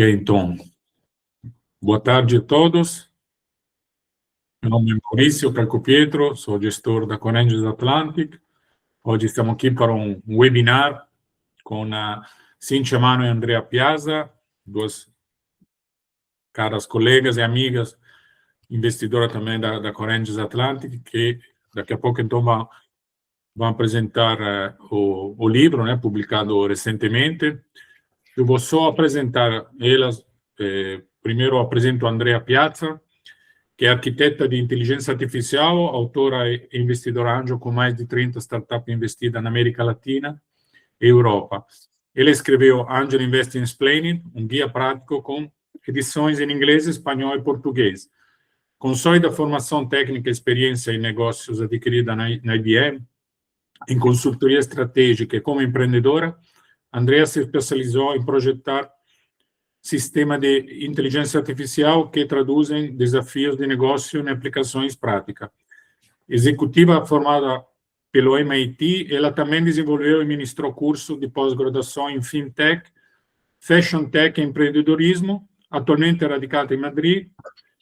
Então, boa tarde a todos. Meu nome é Maurício Calcopietro, sou gestor da Corenges Atlantic. Hoje estamos aqui para um webinar com a Cíntia Mano e Andrea Piazza, duas caras colegas e amigas, investidoras também da Corenges Atlantic, que daqui a pouco então vão apresentar o livro, né, publicado recentemente. Eu vou só apresentar elas. Primeiro apresento a Andrea Piazza, que é arquiteta de inteligência artificial, autora e investidora anjo com mais de 30 startups investidas na América Latina e Europa. Ela escreveu Angel Investing Explained, um guia prático com edições em inglês, espanhol e português. Com sólida formação técnica e experiência em negócios adquirida na IBM, em consultoria estratégica e como empreendedora, Andrea se especializou em projetar sistemas de inteligência artificial que traduzem desafios de negócio em aplicações práticas. Executiva formada pelo MIT, ela também desenvolveu e ministrou curso de pós-graduação em Fintech, Fashion Tech e empreendedorismo. Atualmente é radicada em Madrid.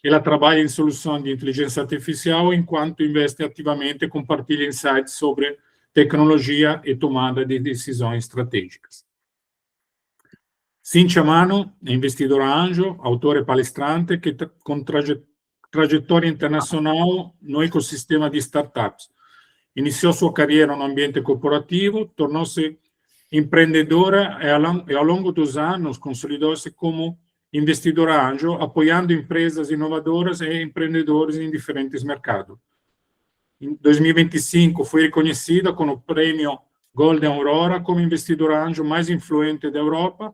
Ela trabalha em soluções de inteligência artificial enquanto investe ativamente e compartilha insights sobre tecnologia e tomada de decisões estratégicas. Cíntia Mano é investidora anjo, autora e palestrante com trajetória internacional no ecossistema de startups. Iniciou sua carreira no ambiente corporativo, tornou-se empreendedora e ao longo dos anos consolidou-se como investidora anjo, apoiando empresas inovadoras e empreendedores em diferentes mercados. Em 2025, foi reconhecida com o prêmio Golden Aurora como investidora anjo mais influente da Europa,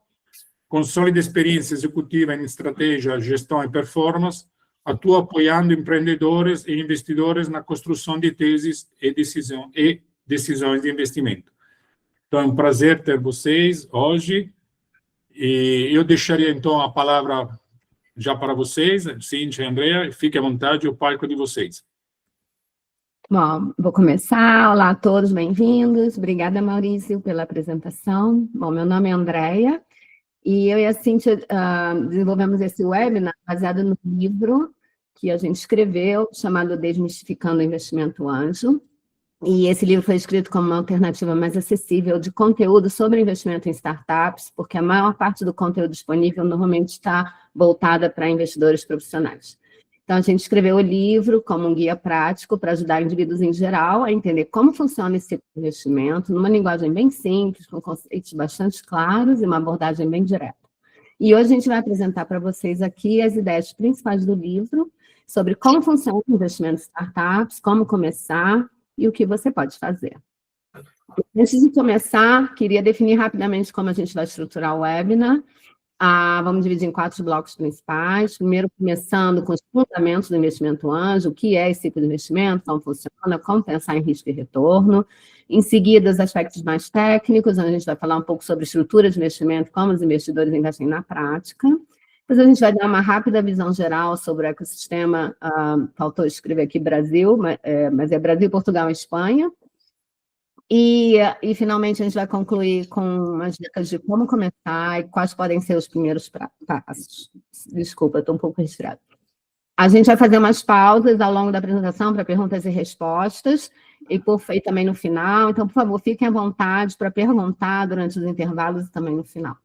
com sólida experiência executiva em estratégia, gestão e performance, atua apoiando empreendedores e investidores na construção de teses e decisões de investimento. Então, é um prazer ter vocês hoje. E eu deixaria, então, a palavra já para vocês, Cíntia e Andrea. Fique à vontade, o palco é de vocês. Bom, vou começar. Olá a todos, bem-vindos. Obrigada, Maurício, pela apresentação. Bom, meu nome é Andrea. E eu e a Cíntia desenvolvemos esse webinar baseado no livro que a gente escreveu, chamado Desmistificando o Investimento Anjo. E esse livro foi escrito como uma alternativa mais acessível de conteúdo sobre investimento em startups, porque a maior parte do conteúdo disponível normalmente está voltada para investidores profissionais. Então, a gente escreveu o livro como um guia prático para ajudar indivíduos em geral a entender como funciona esse investimento, numa linguagem bem simples, com conceitos bastante claros e uma abordagem bem direta. E hoje a gente vai apresentar para vocês aqui as ideias principais do livro, sobre como funciona o investimento em startups, como começar e o que você pode fazer. Antes de começar, queria definir rapidamente como a gente vai estruturar o webinar. Vamos dividir em 4 blocos principais. Primeiro, começando com os fundamentos do investimento anjo, o que é esse tipo de investimento, como funciona, como pensar em risco e retorno. Em seguida, os aspectos mais técnicos, onde a gente vai falar um pouco sobre estrutura de investimento, como os investidores investem na prática. Depois a gente vai dar uma rápida visão geral sobre o ecossistema, faltou escrever aqui Brasil, mas é Brasil, Portugal e Espanha. E, finalmente, a gente vai concluir com umas dicas de como começar e quais podem ser os primeiros passos. Desculpa, estou um pouco resfriada. A gente vai fazer umas pausas ao longo da apresentação para perguntas e respostas, e também no final. Então, por favor, fiquem à vontade para perguntar durante os intervalos e também no final.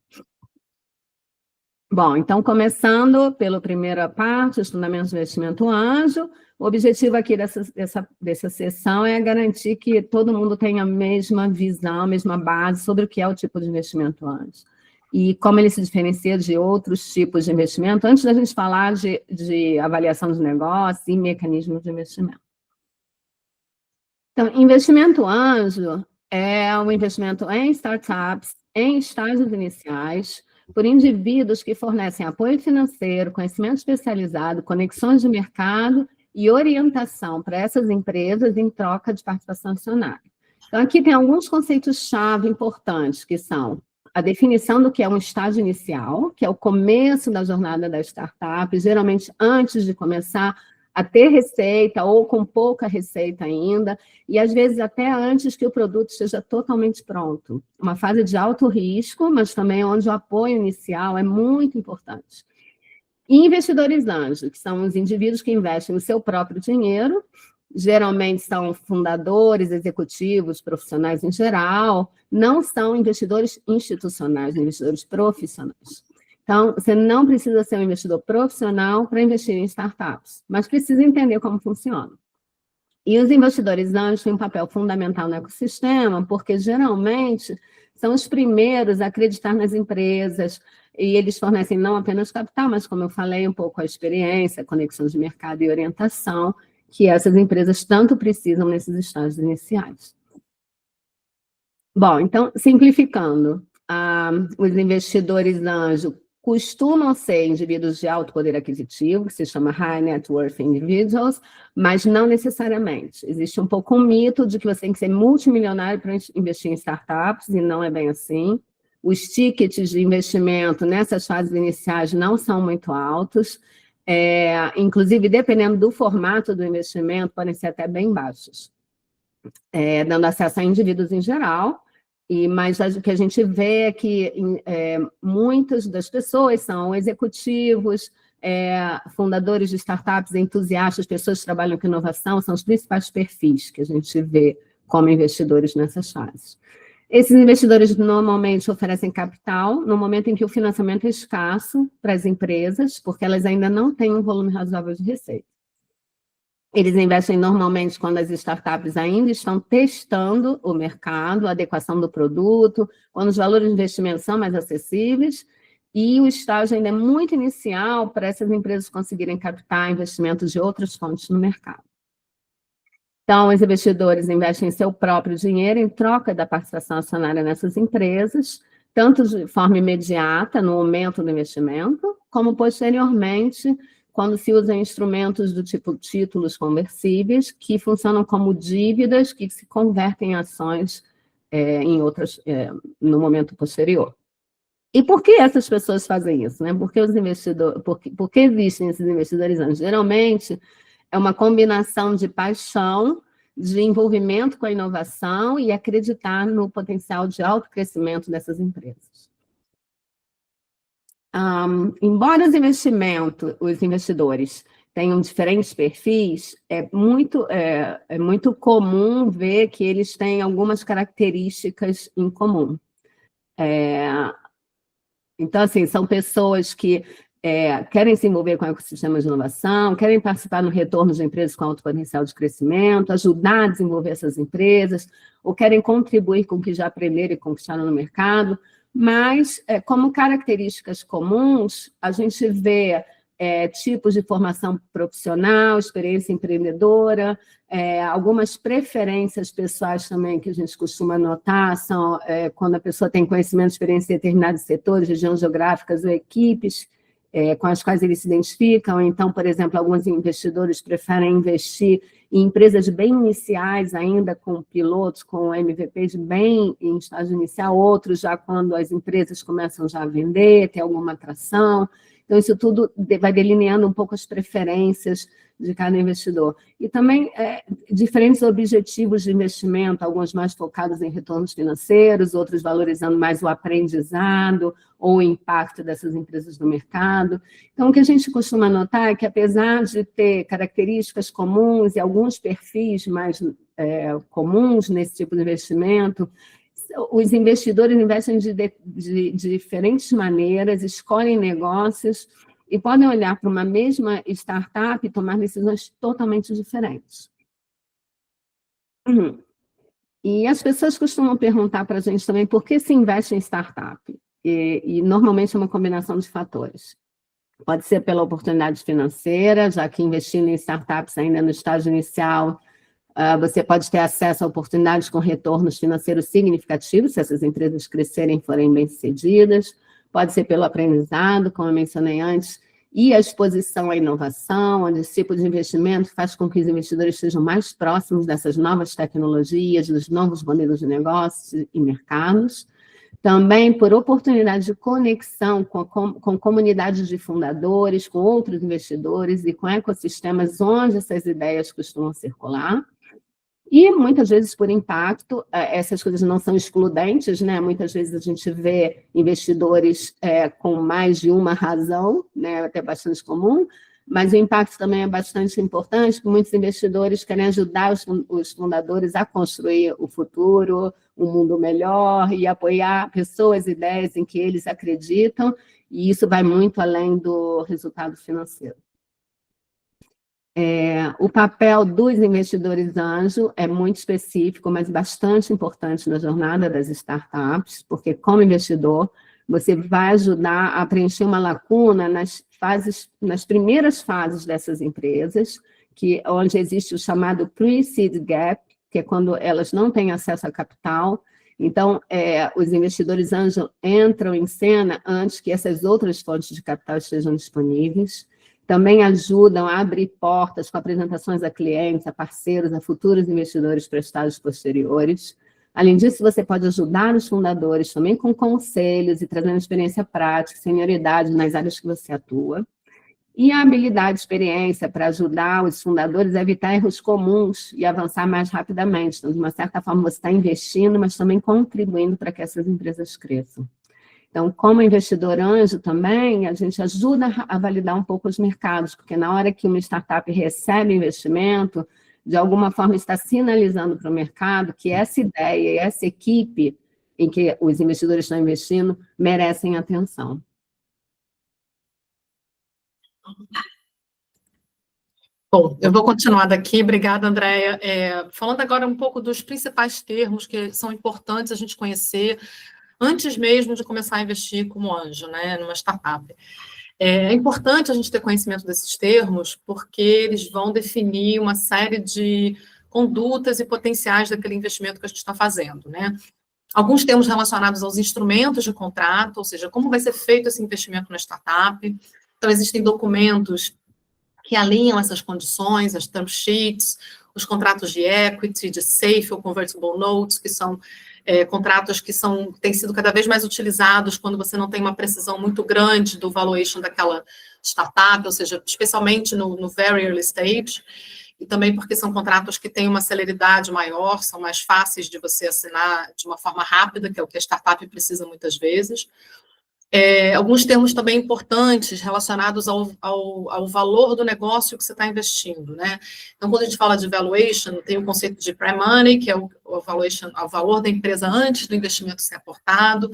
Bom, então, começando pela primeira parte, os fundamentos do investimento anjo. O objetivo aqui dessa sessão é garantir que todo mundo tenha a mesma visão, a mesma base sobre o que é o tipo de investimento anjo. E como ele se diferencia de outros tipos de investimento, antes da gente falar de avaliação de negócio e mecanismos de investimento. Então, investimento anjo é um investimento em startups, em estágios iniciais, por indivíduos que fornecem apoio financeiro, conhecimento especializado, conexões de mercado e orientação para essas empresas em troca de participação acionária. Então, aqui tem alguns conceitos-chave importantes, que são a definição do que é um estágio inicial, que é o começo da jornada da startup, geralmente antes de começar a ter receita ou com pouca receita ainda, e às vezes até antes que o produto esteja totalmente pronto. Uma fase de alto risco, mas também onde o apoio inicial é muito importante. E investidores anjo, que são os indivíduos que investem o seu próprio dinheiro, geralmente são fundadores, executivos, profissionais em geral, não são investidores institucionais, investidores profissionais. Então, você não precisa ser um investidor profissional para investir em startups, mas precisa entender como funciona. E os investidores anjos têm um papel fundamental no ecossistema, porque geralmente são os primeiros a acreditar nas empresas, e eles fornecem não apenas capital, mas, como eu falei, um pouco a experiência, a conexão de mercado e orientação, que essas empresas tanto precisam nesses estágios iniciais. Bom, então, simplificando, os investidores anjo costumam ser indivíduos de alto poder aquisitivo, que se chama High Net Worth Individuals, mas não necessariamente. Existe um pouco um mito de que você tem que ser multimilionário para investir em startups, e não é bem assim. Os tickets de investimento nessas fases iniciais não são muito altos, inclusive, dependendo do formato do investimento, podem ser até bem baixos, dando acesso a indivíduos em geral, mas o que a gente vê é que muitas das pessoas são executivos, fundadores de startups, entusiastas, pessoas que trabalham com inovação, são os principais perfis que a gente vê como investidores nessas fases. Esses investidores normalmente oferecem capital no momento em que o financiamento é escasso para as empresas, porque elas ainda não têm um volume razoável de receita. Eles investem normalmente quando as startups ainda estão testando o mercado, a adequação do produto, quando os valores de investimento são mais acessíveis, e o estágio ainda é muito inicial para essas empresas conseguirem captar investimentos de outras fontes no mercado. Então, os investidores investem seu próprio dinheiro em troca da participação acionária nessas empresas, tanto de forma imediata, no aumento do investimento, como posteriormente, quando se usam instrumentos do tipo títulos conversíveis, que funcionam como dívidas que se convertem em ações no momento posterior. E por que essas pessoas fazem isso? Né? Por que existem esses investidores anjos? Geralmente, é uma combinação de paixão, de envolvimento com a inovação e acreditar no potencial de alto crescimento dessas empresas. Embora os investidores tenham diferentes perfis, é muito comum ver que eles têm algumas características em comum. Então, assim, são pessoas que querem se envolver com o ecossistema de inovação, querem participar no retorno de empresas com alto potencial de crescimento, ajudar a desenvolver essas empresas, ou querem contribuir com o que já aprenderam e conquistaram no mercado, mas, como características comuns, a gente vê tipos de formação profissional, experiência empreendedora, algumas preferências pessoais também que a gente costuma notar, são quando a pessoa tem conhecimento e experiência em determinados setores, regiões geográficas ou equipes, com as quais eles se identificam. Então, por exemplo, alguns investidores preferem investir em empresas bem iniciais, ainda com pilotos, com MVPs bem em estágio inicial, outros já quando as empresas começam já a vender, tem alguma atração. Então, isso tudo vai delineando um pouco as preferências de cada investidor. E também diferentes objetivos de investimento, alguns mais focados em retornos financeiros, outros valorizando mais o aprendizado ou o impacto dessas empresas no mercado. Então, o que a gente costuma notar é que, apesar de ter características comuns e alguns perfis mais comuns nesse tipo de investimento, os investidores investem de diferentes maneiras, escolhem negócios e podem olhar para uma mesma startup e tomar decisões totalmente diferentes. E as pessoas costumam perguntar para a gente também por que se investe em startup. E normalmente é uma combinação de fatores. Pode ser pela oportunidade financeira, já que investindo em startups ainda no estágio inicial, você pode ter acesso a oportunidades com retornos financeiros significativos, se essas empresas crescerem e forem bem-sucedidas. Pode ser pelo aprendizado, como eu mencionei antes, e a exposição à inovação, onde esse tipo de investimento faz com que os investidores estejam mais próximos dessas novas tecnologias, dos novos modelos de negócios e mercados. também por oportunidade de conexão com comunidades de fundadores, com outros investidores e com ecossistemas onde essas ideias costumam circular. E, muitas vezes, por impacto, essas coisas não são excludentes, né? Muitas vezes a gente vê investidores com mais de uma razão, né? Até bastante comum, mas o impacto também é bastante importante, porque muitos investidores querem ajudar os fundadores a construir o futuro, um mundo melhor, e apoiar pessoas, ideias em que eles acreditam, e isso vai muito além do resultado financeiro. O papel dos investidores anjo é muito específico, mas bastante importante na jornada das startups, porque como investidor, você vai ajudar a preencher uma lacuna nas primeiras fases dessas empresas, onde existe o chamado pre-seed gap, que é quando elas não têm acesso a capital. Então, os investidores anjo entram em cena antes que essas outras fontes de capital estejam disponíveis. Também ajudam a abrir portas com apresentações a clientes, a parceiros, a futuros investidores para estágios posteriores. Além disso, você pode ajudar os fundadores também com conselhos e trazendo experiência prática, senioridade nas áreas que você atua. E a habilidade e experiência para ajudar os fundadores a evitar erros comuns e avançar mais rapidamente. Então, de uma certa forma, você está investindo, mas também contribuindo para que essas empresas cresçam. Então, como investidor anjo também, a gente ajuda a validar um pouco os mercados, porque na hora que uma startup recebe investimento, de alguma forma está sinalizando para o mercado que essa ideia e essa equipe em que os investidores estão investindo merecem atenção. Bom, eu vou continuar daqui. Obrigada, Andréia. Falando agora um pouco dos principais termos que são importantes a gente conhecer antes mesmo de começar a investir como anjo, né, numa startup. É importante a gente ter conhecimento desses termos, porque eles vão definir uma série de condutas e potenciais daquele investimento que a gente está fazendo, né? Alguns termos relacionados aos instrumentos de contrato, ou seja, como vai ser feito esse investimento na startup. Então, existem documentos que alinham essas condições, as term sheets, os contratos de equity, de safe ou convertible notes, que são contratos que têm sido cada vez mais utilizados quando você não tem uma precisão muito grande do valuation daquela startup, ou seja, especialmente no very early stage, e também porque são contratos que têm uma celeridade maior, são mais fáceis de você assinar de uma forma rápida, que é o que a startup precisa muitas vezes. Alguns termos também importantes relacionados ao valor do negócio que você está investindo, né? Então, quando a gente fala de valuation, tem o conceito de pre-money, que é o valuation, o valor da empresa antes do investimento ser aportado,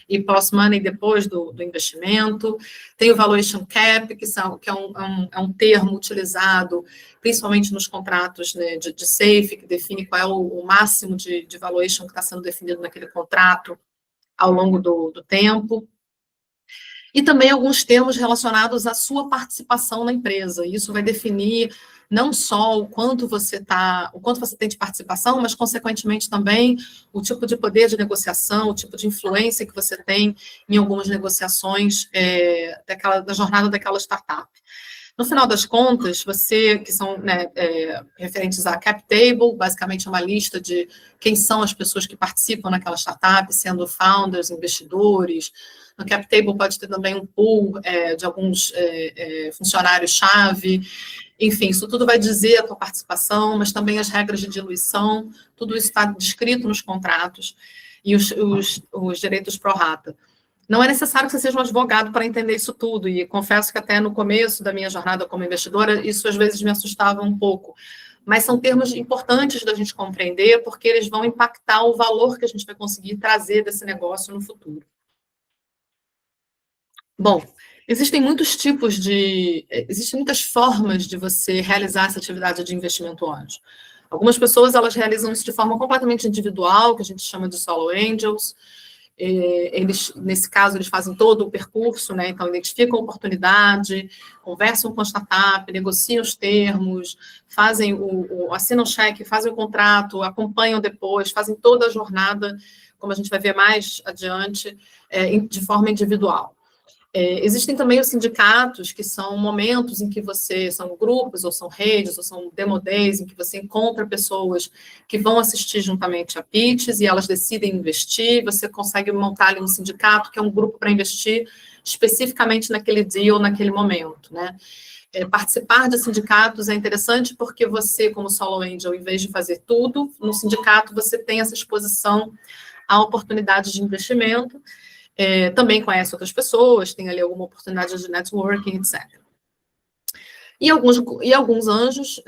e post-money depois do investimento. Tem o valuation cap, que é um termo utilizado principalmente nos contratos, né, de safe, que define qual é o máximo de valuation que está sendo definido naquele contrato ao longo do tempo. E também alguns termos relacionados à sua participação na empresa. Isso vai definir não só o quanto você tem de participação, mas, consequentemente, também o tipo de poder de negociação, o tipo de influência que você tem em algumas negociações da jornada daquela startup. No final das contas, que são, né, referentes à cap table, basicamente é uma lista de quem são as pessoas que participam naquela startup, sendo founders, investidores. No cap table pode ter também um pool de alguns funcionários-chave. Enfim, isso tudo vai dizer a tua participação, mas também as regras de diluição, tudo isso está descrito nos contratos e os direitos pro rata. Não é necessário que você seja um advogado para entender isso tudo, e confesso que até no começo da minha jornada como investidora, isso às vezes me assustava um pouco. Mas são termos importantes da gente compreender, porque eles vão impactar o valor que a gente vai conseguir trazer desse negócio no futuro. Bom, existem muitas formas de você realizar essa atividade de investimento anjo. Algumas pessoas, elas realizam isso de forma completamente individual, que a gente chama de solo angels. Nesse caso, eles fazem todo o percurso, né? Então, identificam a oportunidade, conversam com a startup, negociam os termos, assinam o cheque, fazem o contrato, acompanham depois, fazem toda a jornada, como a gente vai ver mais adiante, de forma individual. Existem também os sindicatos, que são momentos em que são grupos, ou são redes, ou são demo days, em que você encontra pessoas que vão assistir juntamente a pitches e elas decidem investir, você consegue montar ali um sindicato, que é um grupo para investir especificamente naquele deal, naquele momento, né? Participar de sindicatos é interessante porque você, como solo angel, em vez de fazer tudo, no sindicato você tem essa exposição a oportunidades de investimento, também conhece outras pessoas, tem ali alguma oportunidade de networking, etc. E alguns anjos,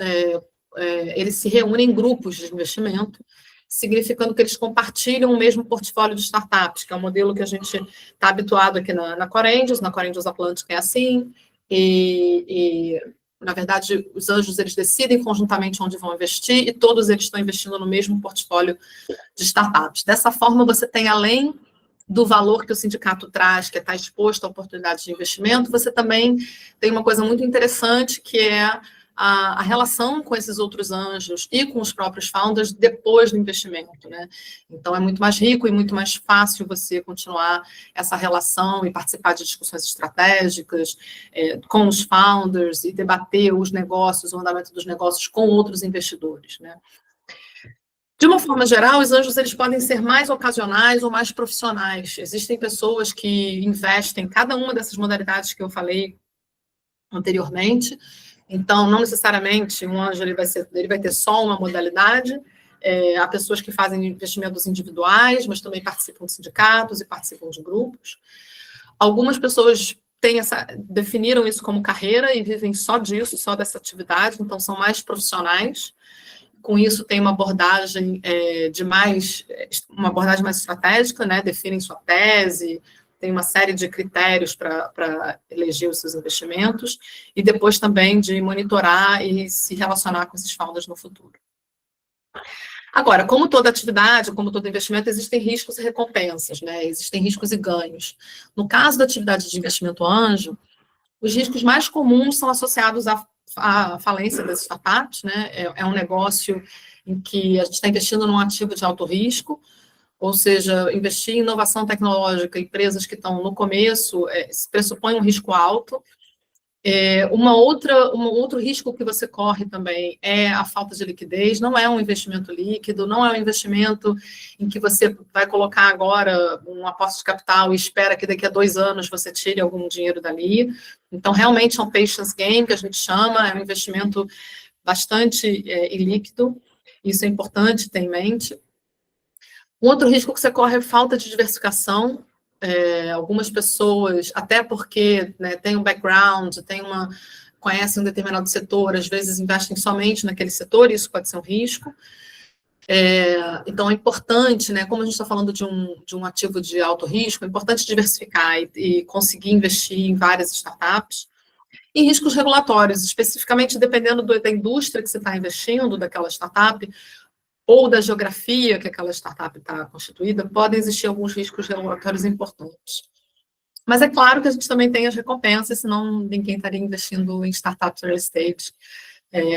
eles se reúnem em grupos de investimento, significando que eles compartilham o mesmo portfólio de startups, que é um modelo que a gente está habituado aqui na Core Angels Atlantic é assim, na verdade, os anjos, eles decidem conjuntamente onde vão investir e todos eles estão investindo no mesmo portfólio de startups. Dessa forma, você tem, além do valor que o sindicato traz, que é estar exposto a oportunidades de investimento, você também tem uma coisa muito interessante, que é a relação com esses outros anjos e com os próprios founders depois do investimento, né? Então, é muito mais rico e muito mais fácil você continuar essa relação e participar de discussões estratégicas com os founders e debater os negócios, o andamento dos negócios com outros investidores, né? De uma forma geral, os anjos, eles podem ser mais ocasionais ou mais profissionais. Existem pessoas que investem em cada uma dessas modalidades que eu falei anteriormente. Então, não necessariamente um anjo ele vai ter só uma modalidade. Há pessoas que fazem investimentos individuais, mas também participam de sindicatos e participam de grupos. Algumas pessoas definiram isso como carreira e vivem só disso, só dessa atividade, então são mais profissionais. Com isso, tem uma abordagem mais estratégica, né? Definem sua tese, tem uma série de critérios para eleger os seus investimentos, e depois também de monitorar e se relacionar com esses founders no futuro. Agora, como toda atividade, como todo investimento, existem riscos e recompensas, né? Existem riscos e ganhos. No caso da atividade de investimento anjo, os riscos mais comuns são associados à falência das startups, né? É um negócio em que a gente está investindo num ativo de alto risco, ou seja, investir em inovação tecnológica, empresas que estão no começo, pressupõe um risco alto. Um outro risco que você corre também é a falta de liquidez. Não é um investimento líquido, não é um investimento em que você vai colocar agora um aporte de capital e espera que daqui a 2 anos você tire algum dinheiro dali. Então, realmente é um patience game, que a gente chama, é um investimento bastante ilíquido. Isso é importante ter em mente. Um outro risco que você corre é falta de diversificação. Algumas pessoas, até porque, né, tem um background, conhecem um determinado setor, às vezes investem somente naquele setor, e isso pode ser um risco. Então, é importante, né, como a gente está falando de um ativo de alto risco, é importante diversificar e conseguir investir em várias startups. E riscos regulatórios, especificamente dependendo da indústria que você está investindo, daquela startup, ou da geografia que aquela startup está constituída, podem existir alguns riscos regulatórios importantes. Mas é claro que a gente também tem as recompensas, senão ninguém estaria investindo em startups early stage,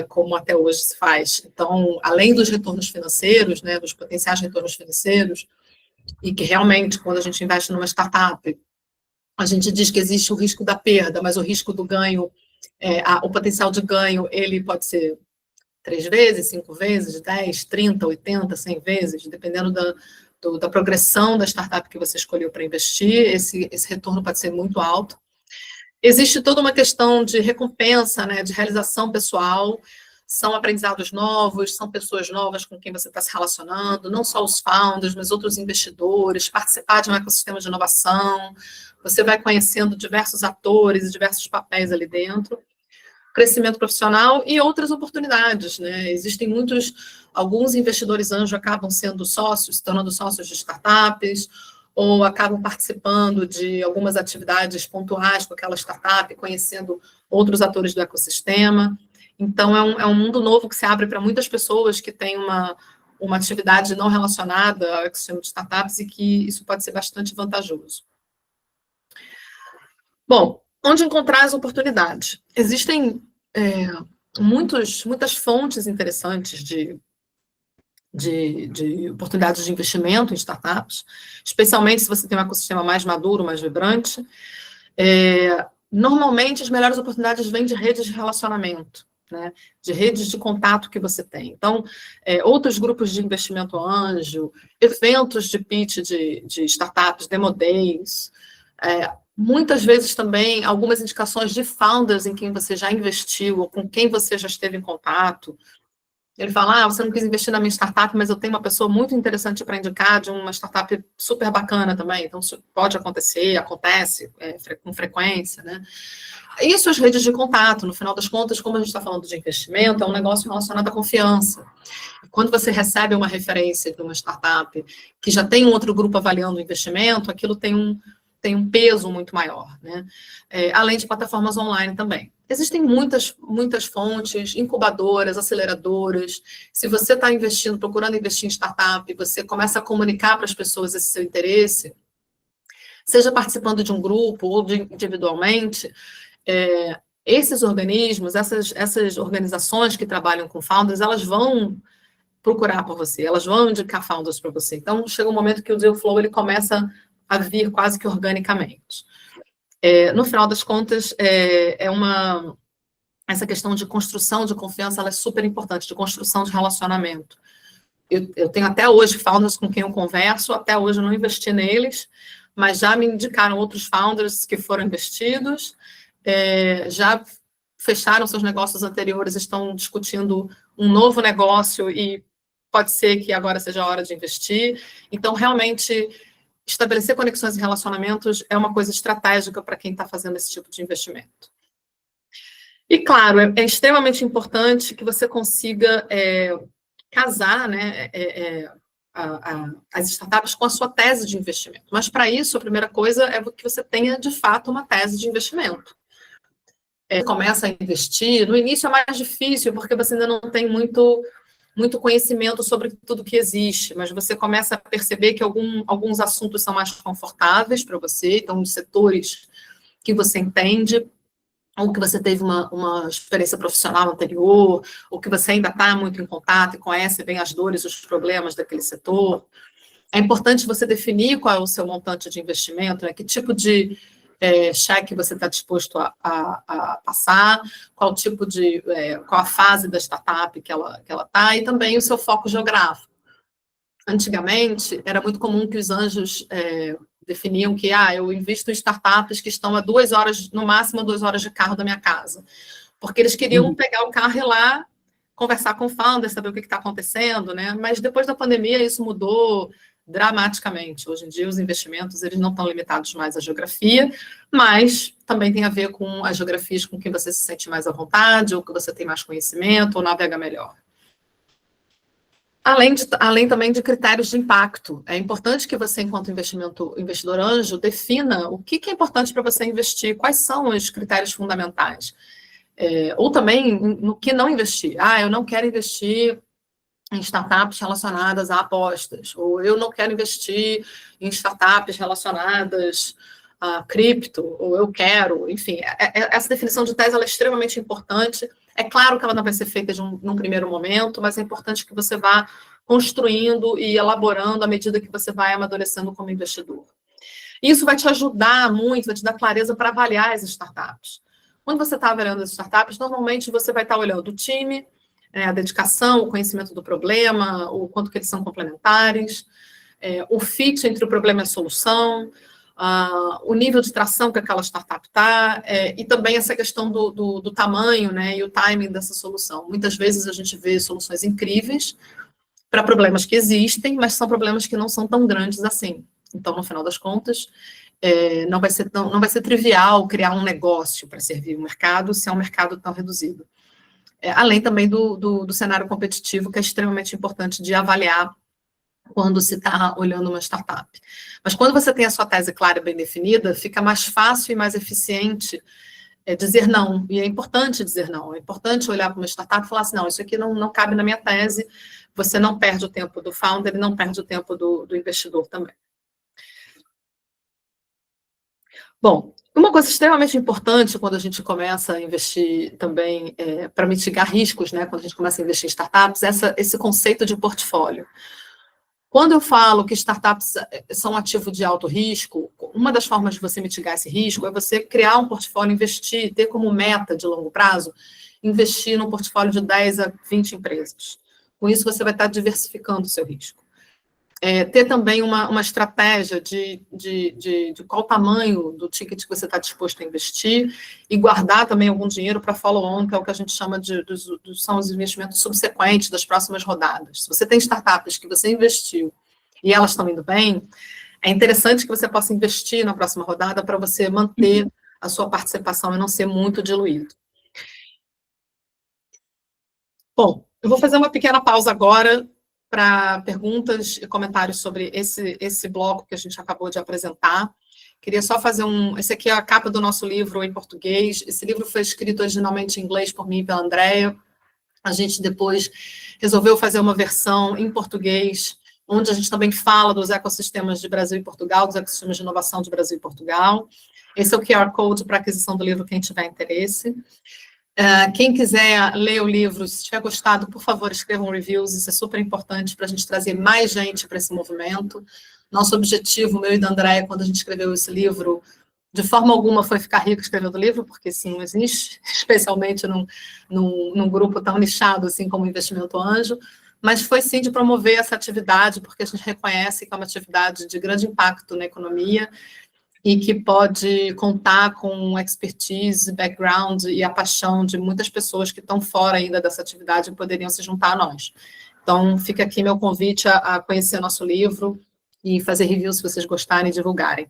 como até hoje se faz. Então, além dos retornos financeiros, né, dos potenciais retornos financeiros, e que realmente, quando a gente investe numa startup, a gente diz que existe o risco da perda, mas o risco do ganho, o potencial de ganho, ele pode ser 3 vezes, 5 vezes, 10, 30, 80, 100 vezes, dependendo da progressão da startup que você escolheu para investir, esse retorno pode ser muito alto. Existe toda uma questão de recompensa, né, de realização pessoal, são aprendizados novos, são pessoas novas com quem você está se relacionando, não só os founders, mas outros investidores, participar de um ecossistema de inovação, você vai conhecendo diversos atores e diversos papéis ali dentro, crescimento profissional e outras oportunidades, né? Existem alguns investidores anjo acabam sendo sócios, se tornando sócios de startups, ou acabam participando de algumas atividades pontuais com aquela startup, conhecendo outros atores do ecossistema. Então, é um mundo novo que se abre para muitas pessoas que têm uma atividade não relacionada ao ecossistema de startups e que isso pode ser bastante vantajoso. Bom, onde encontrar as oportunidades? Existem muitas fontes interessantes de oportunidades de investimento em startups, especialmente se você tem um ecossistema mais maduro, mais vibrante. Normalmente, as melhores oportunidades vêm de redes de relacionamento, né? De redes de contato que você tem. Então, outros grupos de investimento anjo, eventos de pitch de startups, demo days, muitas vezes também algumas indicações de founders em quem você já investiu ou com quem você já esteve em contato. Ele fala, você não quis investir na minha startup, mas eu tenho uma pessoa muito interessante para indicar de uma startup super bacana também. Então, isso pode acontecer, acontece com frequência, né? Isso as redes de contato, no final das contas, como a gente está falando de investimento, é um negócio relacionado à confiança. Quando você recebe uma referência de uma startup que já tem um outro grupo avaliando o investimento, aquilo tem um peso muito maior, né? Além de plataformas online também. Existem muitas fontes, incubadoras, aceleradoras. Se você está procurando investir em startup, você começa a comunicar para as pessoas esse seu interesse, seja participando de um grupo ou individualmente, esses organismos, essas organizações que trabalham com founders, elas vão procurar por você, elas vão indicar founders para você. Então, chega um momento que o deal flow ele começa a vir quase que organicamente. No final das contas, essa questão de construção de confiança ela é super importante, de construção de relacionamento. Eu tenho até hoje founders com quem eu converso, até hoje eu não investi neles, mas já me indicaram outros founders que foram investidos, já fecharam seus negócios anteriores, estão discutindo um novo negócio e pode ser que agora seja a hora de investir. Então, realmente, estabelecer conexões e relacionamentos é uma coisa estratégica para quem está fazendo esse tipo de investimento. E, claro, é extremamente importante que você consiga casar, né, as startups com a sua tese de investimento. Mas, para isso, a primeira coisa é que você tenha, de fato, uma tese de investimento. Começa a investir, no início é mais difícil, porque você ainda não tem muito conhecimento sobre tudo que existe, mas você começa a perceber que alguns assuntos são mais confortáveis para você, então, de setores que você entende, ou que você teve uma experiência profissional anterior, ou que você ainda está muito em contato e conhece bem as dores e os problemas daquele setor. É importante você definir qual é o seu montante de investimento, né? Que tipo de cheque você está disposto a passar, qual a fase da startup que ela está, e também o seu foco geográfico. Antigamente, era muito comum que os anjos definiam que eu invisto em startups que estão a 2 horas, no máximo 2 horas de carro da minha casa, porque eles queriam pegar o carro e ir lá, conversar com o founder, saber o que está acontecendo, né? Mas depois da pandemia isso mudou dramaticamente. Hoje em dia os investimentos eles não estão limitados mais à geografia, mas também tem a ver com as geografias com que você se sente mais à vontade, ou que você tem mais conhecimento, ou navega melhor. Além também de critérios de impacto. É importante que você, enquanto investidor anjo, defina o que é importante para você investir, quais são os critérios fundamentais. Ou também no que não investir. Eu não quero investir em startups relacionadas a apostas, ou eu não quero investir em startups relacionadas a cripto, ou eu quero, enfim, essa definição de tese ela é extremamente importante. É claro que ela não vai ser feita num primeiro momento, mas é importante que você vá construindo e elaborando à medida que você vai amadurecendo como investidor. Isso vai te ajudar muito, vai te dar clareza para avaliar as startups. Quando você está avaliando as startups, normalmente você vai estar olhando o time, a dedicação, o conhecimento do problema, o quanto que eles são complementares, o fit entre o problema e a solução, o nível de tração que aquela startup está, e também essa questão do tamanho, né, e o timing dessa solução. Muitas vezes a gente vê soluções incríveis para problemas que existem, mas são problemas que não são tão grandes assim. Então, no final das contas, não vai ser trivial criar um negócio para servir o mercado se é um mercado tão reduzido. Além também do cenário competitivo, que é extremamente importante de avaliar quando se está olhando uma startup. Mas quando você tem a sua tese clara e bem definida, fica mais fácil e mais eficiente dizer não. E é importante dizer não. É importante olhar para uma startup e falar assim, não, isso aqui não cabe na minha tese. Você não perde o tempo do founder e não perde o tempo do investidor também. Bom, uma coisa extremamente importante quando a gente começa a investir também para mitigar riscos, né, quando a gente começa a investir em startups, esse conceito de portfólio. Quando eu falo que startups são ativo de alto risco, uma das formas de você mitigar esse risco é você criar um portfólio, investir, ter como meta de longo prazo, investir num portfólio de 10 a 20 empresas. Com isso, você vai estar diversificando o seu risco. Ter também uma estratégia de qual tamanho do ticket que você está disposto a investir e guardar também algum dinheiro para follow-on, que é o que a gente chama são os investimentos subsequentes das próximas rodadas. Se você tem startups que você investiu e elas estão indo bem, é interessante que você possa investir na próxima rodada para você manter a sua participação e não ser muito diluído. Bom, eu vou fazer uma pequena pausa agora para perguntas e comentários sobre esse bloco que a gente acabou de apresentar. Queria só fazer esse aqui é a capa do nosso livro em português. Esse livro foi escrito originalmente em inglês por mim e pela Andrea. A gente depois resolveu fazer uma versão em português, onde a gente também fala dos ecossistemas de Brasil e Portugal, dos ecossistemas de inovação de Brasil e Portugal. Esse é o QR Code para aquisição do livro, quem tiver interesse. Quem quiser ler o livro, se tiver gostado, por favor, escrevam reviews, isso é super importante para a gente trazer mais gente para esse movimento. Nosso objetivo, meu e da Andrea, quando a gente escreveu esse livro, de forma alguma foi ficar rico escrevendo o livro, porque sim, não existe, especialmente num grupo tão nichado assim como o investimento anjo, mas foi sim de promover essa atividade, porque a gente reconhece que é uma atividade de grande impacto na economia, e que pode contar com expertise, background e a paixão de muitas pessoas que estão fora ainda dessa atividade e poderiam se juntar a nós. Então, fica aqui meu convite a conhecer nosso livro e fazer review se vocês gostarem e divulgarem.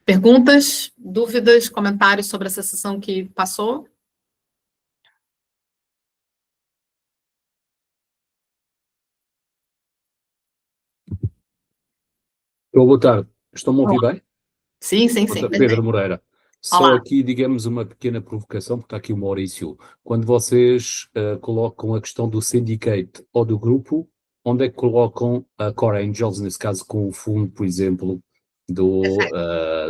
Perguntas, dúvidas, comentários sobre essa sessão que passou? Boa tarde. Estão-me a ouvir bem? Sim. Pedro Moreira. Só Olá. aqui, digamos, uma pequena provocação, porque está aqui o Maurício. Quando vocês colocam a questão do syndicate ou do grupo, onde é que colocam a Core Angels, nesse caso com o fundo, por exemplo, do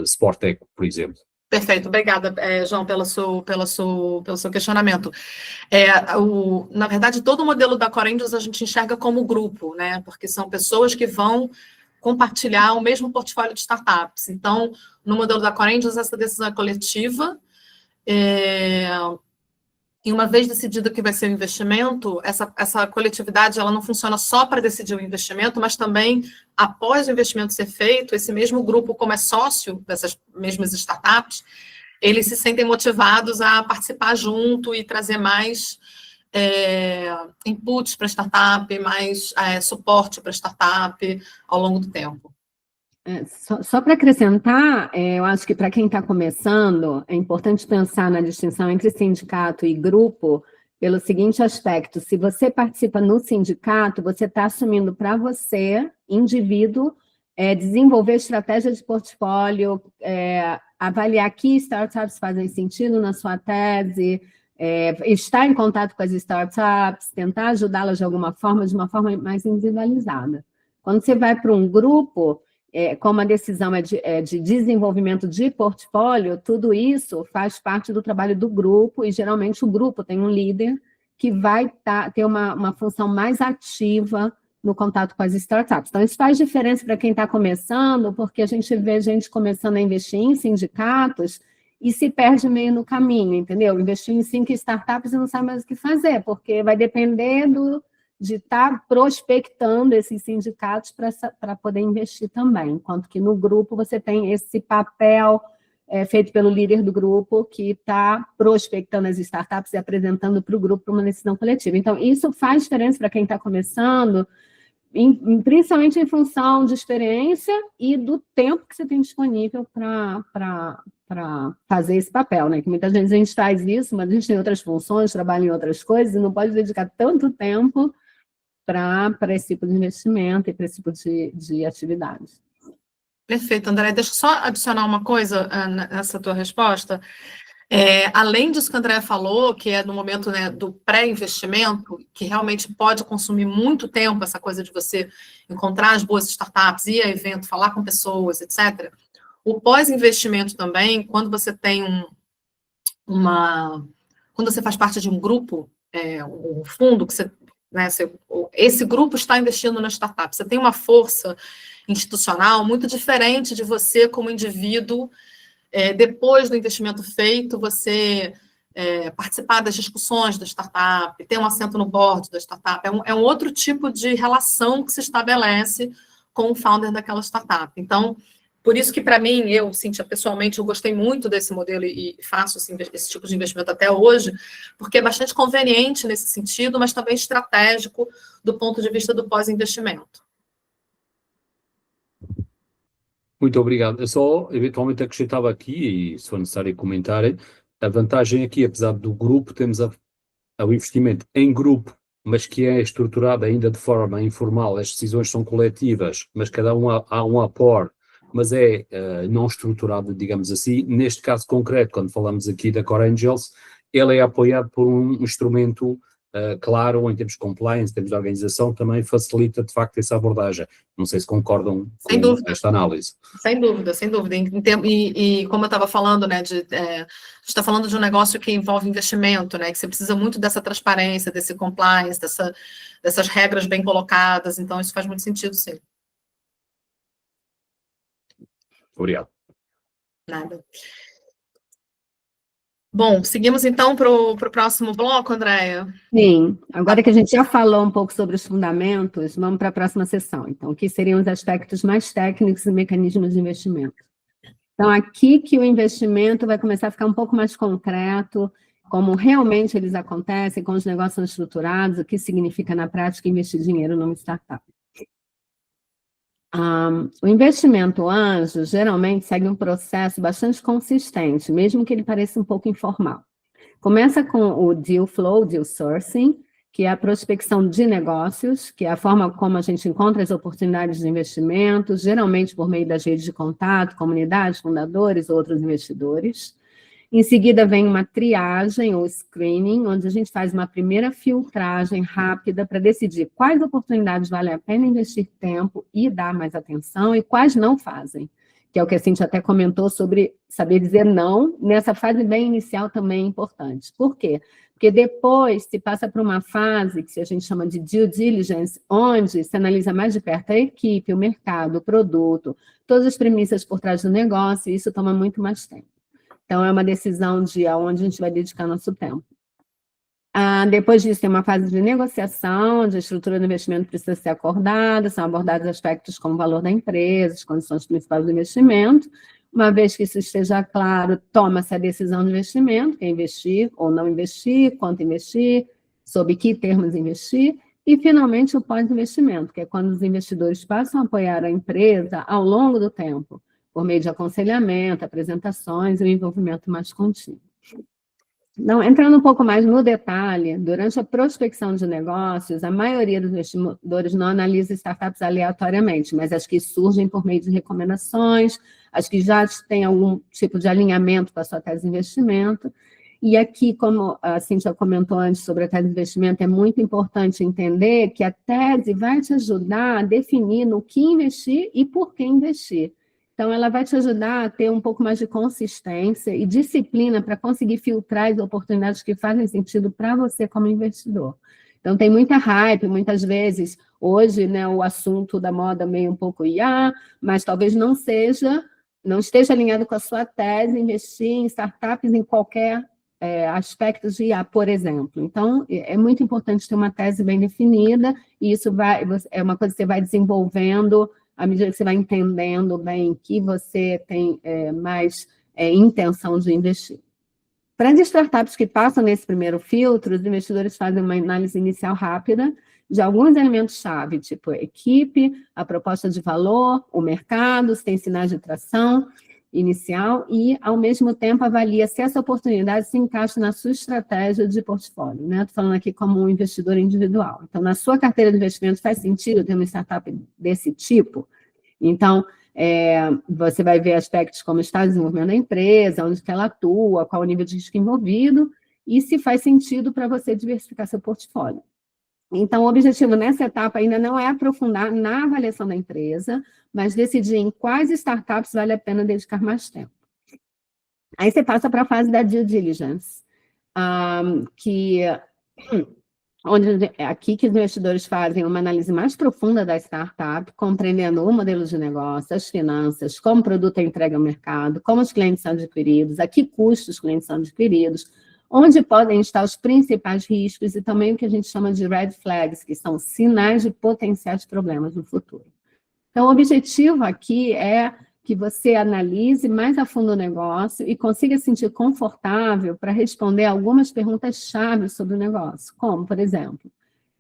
Sportec, por exemplo? Perfeito, obrigada, João, pelo seu questionamento. Na verdade, todo o modelo da Core Angels a gente enxerga como grupo, né? Porque são pessoas que vão compartilhar o mesmo portfólio de startups. Então, no modelo da Core Angels, essa decisão é coletiva, e uma vez decidido que vai ser o investimento, essa coletividade ela não funciona só para decidir o investimento, mas também, após o investimento ser feito, esse mesmo grupo, como é sócio dessas mesmas startups, eles se sentem motivados a participar junto e trazer mais inputs para a startup, mais suporte para a startup ao longo do tempo. Só para acrescentar, eu acho que para quem está começando, é importante pensar na distinção entre sindicato e grupo pelo seguinte aspecto: se você participa no sindicato, você está assumindo para você, indivíduo, desenvolver estratégia de portfólio, avaliar que startups fazem sentido na sua tese, estar em contato com as startups, tentar ajudá-las de uma forma mais individualizada. Quando você vai para um grupo, como a decisão é de desenvolvimento de portfólio, tudo isso faz parte do trabalho do grupo, e geralmente o grupo tem um líder que vai ter uma função mais ativa no contato com as startups. Então, isso faz diferença para quem está começando, porque a gente vê gente começando a investir em sindicatos e se perde meio no caminho, entendeu? Investiu em 5 startups e não sabe mais o que fazer, porque vai depender de estar prospectando esses sindicatos para poder investir também, enquanto que no grupo você tem esse papel feito pelo líder do grupo que está prospectando as startups e apresentando para o grupo uma decisão coletiva. Então, isso faz diferença para quem está começando, principalmente em função de experiência e do tempo que você tem disponível para fazer esse papel, né? Que muitas vezes a gente faz isso, mas a gente tem outras funções, trabalha em outras coisas e não pode dedicar tanto tempo para esse tipo de investimento e para esse tipo de atividade. Perfeito, André. Deixa eu só adicionar uma coisa nessa tua resposta. Além disso que a André falou, que é no momento, né, do pré-investimento, que realmente pode consumir muito tempo, essa coisa de você encontrar as boas startups, ir a evento, falar com pessoas, etc. O pós-investimento também, quando você tem quando você faz parte de um grupo, um fundo, que você né? Esse grupo está investindo na startup. Você tem uma força institucional muito diferente de você como indivíduo. Depois do investimento feito, você participar das discussões da startup, ter um assento no board da startup. É um outro tipo de relação que se estabelece com o founder daquela startup. Então, por isso que, para mim, Cíntia, pessoalmente, eu gostei muito desse modelo e faço esse tipo de investimento até hoje, porque é bastante conveniente nesse sentido, mas também estratégico do ponto de vista do pós-investimento. Muito obrigado. Eu só, eventualmente, acrescentava aqui, e se for necessário comentarem, a vantagem aqui, apesar do grupo, temos o investimento em grupo, mas que é estruturado ainda de forma informal, as decisões são coletivas, mas cada um há um aporte, mas não estruturado, digamos assim. Neste caso concreto, quando falamos aqui da Core Angels, ele é apoiado por um instrumento claro, em termos de compliance, em termos de organização, também facilita, de facto, essa abordagem. Não sei se concordam com esta análise. Sem dúvida, sem dúvida. E como eu estava falando, né, a gente está falando de um negócio que envolve investimento, né, que você precisa muito dessa transparência, desse compliance, dessas regras bem colocadas, então isso faz muito sentido, sim. Obrigado. Nada. Bom, seguimos então para o próximo bloco, Andréia? Sim, agora que a gente já falou um pouco sobre os fundamentos, vamos para a próxima sessão. Então, o que seriam os aspectos mais técnicos e mecanismos de investimento? Então, aqui que o investimento vai começar a ficar um pouco mais concreto, como realmente eles acontecem, como os negócios são estruturados, o que significa na prática investir dinheiro numa startup. O investimento anjo geralmente segue um processo bastante consistente, mesmo que ele pareça um pouco informal. Começa com o deal flow, deal sourcing, que é a prospecção de negócios, que é a forma como a gente encontra as oportunidades de investimento, geralmente por meio das redes de contato, comunidades, fundadores, outros investidores. Em seguida vem uma triagem ou screening, onde a gente faz uma primeira filtragem rápida para decidir quais oportunidades vale a pena investir tempo e dar mais atenção e quais não fazem, que é o que a Cíntia até comentou sobre saber dizer não, nessa fase bem inicial também é importante. Por quê? Porque depois se passa para uma fase que a gente chama de due diligence, onde se analisa mais de perto a equipe, o mercado, o produto, todas as premissas por trás do negócio, e isso toma muito mais tempo. Então, é uma decisão de aonde a gente vai dedicar nosso tempo. Depois disso, tem uma fase de negociação, onde a estrutura do investimento precisa ser acordada, são abordados aspectos como o valor da empresa, as condições principais do investimento. Uma vez que isso esteja claro, toma-se a decisão de investimento, que é investir ou não investir, quanto investir, sob que termos investir, e, finalmente, o pós-investimento, que é quando os investidores passam a apoiar a empresa ao longo do tempo, por meio de aconselhamento, apresentações e um envolvimento mais contínuo. Então, entrando um pouco mais no detalhe, durante a prospecção de negócios, a maioria dos investidores não analisa startups aleatoriamente, mas as que surgem por meio de recomendações, as que já têm algum tipo de alinhamento com a sua tese de investimento. E aqui, como a Cíntia comentou antes sobre a tese de investimento, é muito importante entender que a tese vai te ajudar a definir no que investir e por que investir. Então, ela vai te ajudar a ter um pouco mais de consistência e disciplina para conseguir filtrar as oportunidades que fazem sentido para você como investidor. Então, tem muita hype, muitas vezes, hoje, né, o assunto da moda meio um pouco IA, mas talvez não esteja alinhado com a sua tese, investir em startups em qualquer aspecto de IA, por exemplo. Então, é muito importante ter uma tese bem definida, e isso é uma coisa que você vai desenvolvendo à medida que você vai entendendo bem que você tem mais intenção de investir. Para as startups que passam nesse primeiro filtro, os investidores fazem uma análise inicial rápida de alguns elementos-chave, tipo a equipe, a proposta de valor, o mercado, se tem sinais de tração inicial e, ao mesmo tempo, avalia se essa oportunidade se encaixa na sua estratégia de portfólio, né? Estou falando aqui como um investidor individual. Então, na sua carteira de investimentos faz sentido ter uma startup desse tipo? Então, você vai ver aspectos como está o desenvolvimento da empresa, onde que ela atua, qual o nível de risco envolvido e se faz sentido para você diversificar seu portfólio. Então, o objetivo nessa etapa ainda não é aprofundar na avaliação da empresa, mas decidir em quais startups vale a pena dedicar mais tempo. Aí você passa para a fase da due diligence, que onde é aqui que os investidores fazem uma análise mais profunda da startup, compreendendo o modelo de negócio, as finanças, como o produto é entregue ao mercado, como os clientes são adquiridos, a que custo os clientes são adquiridos, onde podem estar os principais riscos e também o que a gente chama de red flags, que são sinais de potenciais problemas no futuro. Então, o objetivo aqui é que você analise mais a fundo o negócio e consiga se sentir confortável para responder algumas perguntas-chave sobre o negócio, como, por exemplo,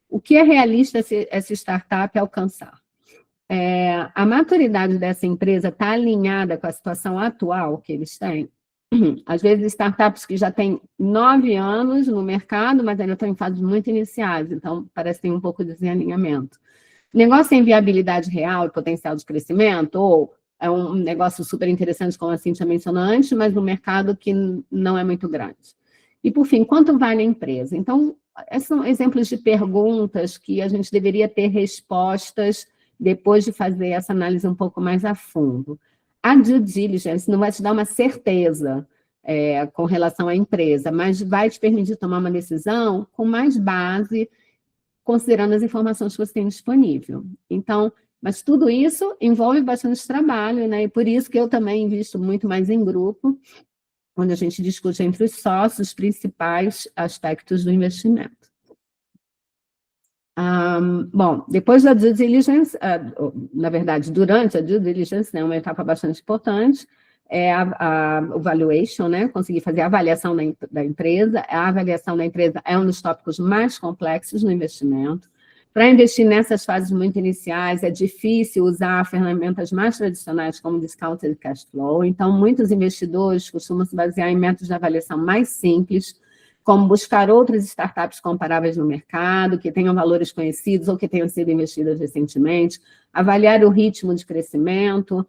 o que é realista essa startup alcançar? A maturidade dessa empresa está alinhada com a situação atual que eles têm? Às vezes, startups que já têm 9 anos no mercado, mas ainda estão em fases muito iniciais, então parece que tem um pouco de desalinhamento. Negócio tem viabilidade real e potencial de crescimento, ou é um negócio super interessante, como a Cíntia mencionou antes, mas no mercado que não é muito grande. E, por fim, quanto vale a empresa? Então, esses são exemplos de perguntas que a gente deveria ter respostas depois de fazer essa análise um pouco mais a fundo. A due diligence não vai te dar uma certeza com relação à empresa, mas vai te permitir tomar uma decisão com mais base, considerando as informações que você tem disponível. Então, mas tudo isso envolve bastante trabalho, né? E por isso que eu também invisto muito mais em grupo, onde a gente discute entre os sócios os principais aspectos do investimento. Bom, depois da due diligence, na verdade, durante a due diligence, né, uma etapa bastante importante, é o valuation, né? Conseguir fazer a avaliação da empresa. A avaliação da empresa é um dos tópicos mais complexos no investimento. Para investir nessas fases muito iniciais, é difícil usar ferramentas mais tradicionais como discounted cash flow. Então, muitos investidores costumam se basear em métodos de avaliação mais simples, como buscar outras startups comparáveis no mercado, que tenham valores conhecidos ou que tenham sido investidas recentemente, avaliar o ritmo de crescimento,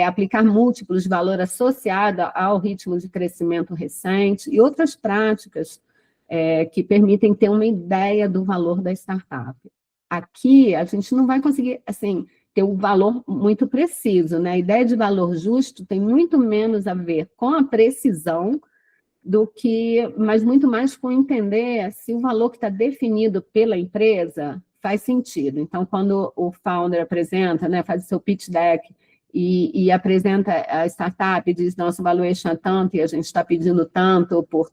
aplicar múltiplos de valor associado ao ritmo de crescimento recente e outras práticas que permitem ter uma ideia do valor da startup. Aqui, a gente não vai conseguir, assim, ter um valor muito preciso, né? A ideia de valor justo tem muito menos a ver com a precisão mas muito mais com entender se o valor que está definido pela empresa faz sentido. Então, quando o founder apresenta, né, faz o seu pitch deck e apresenta a startup e diz, nosso valuation é tanto e a gente está pedindo tanto por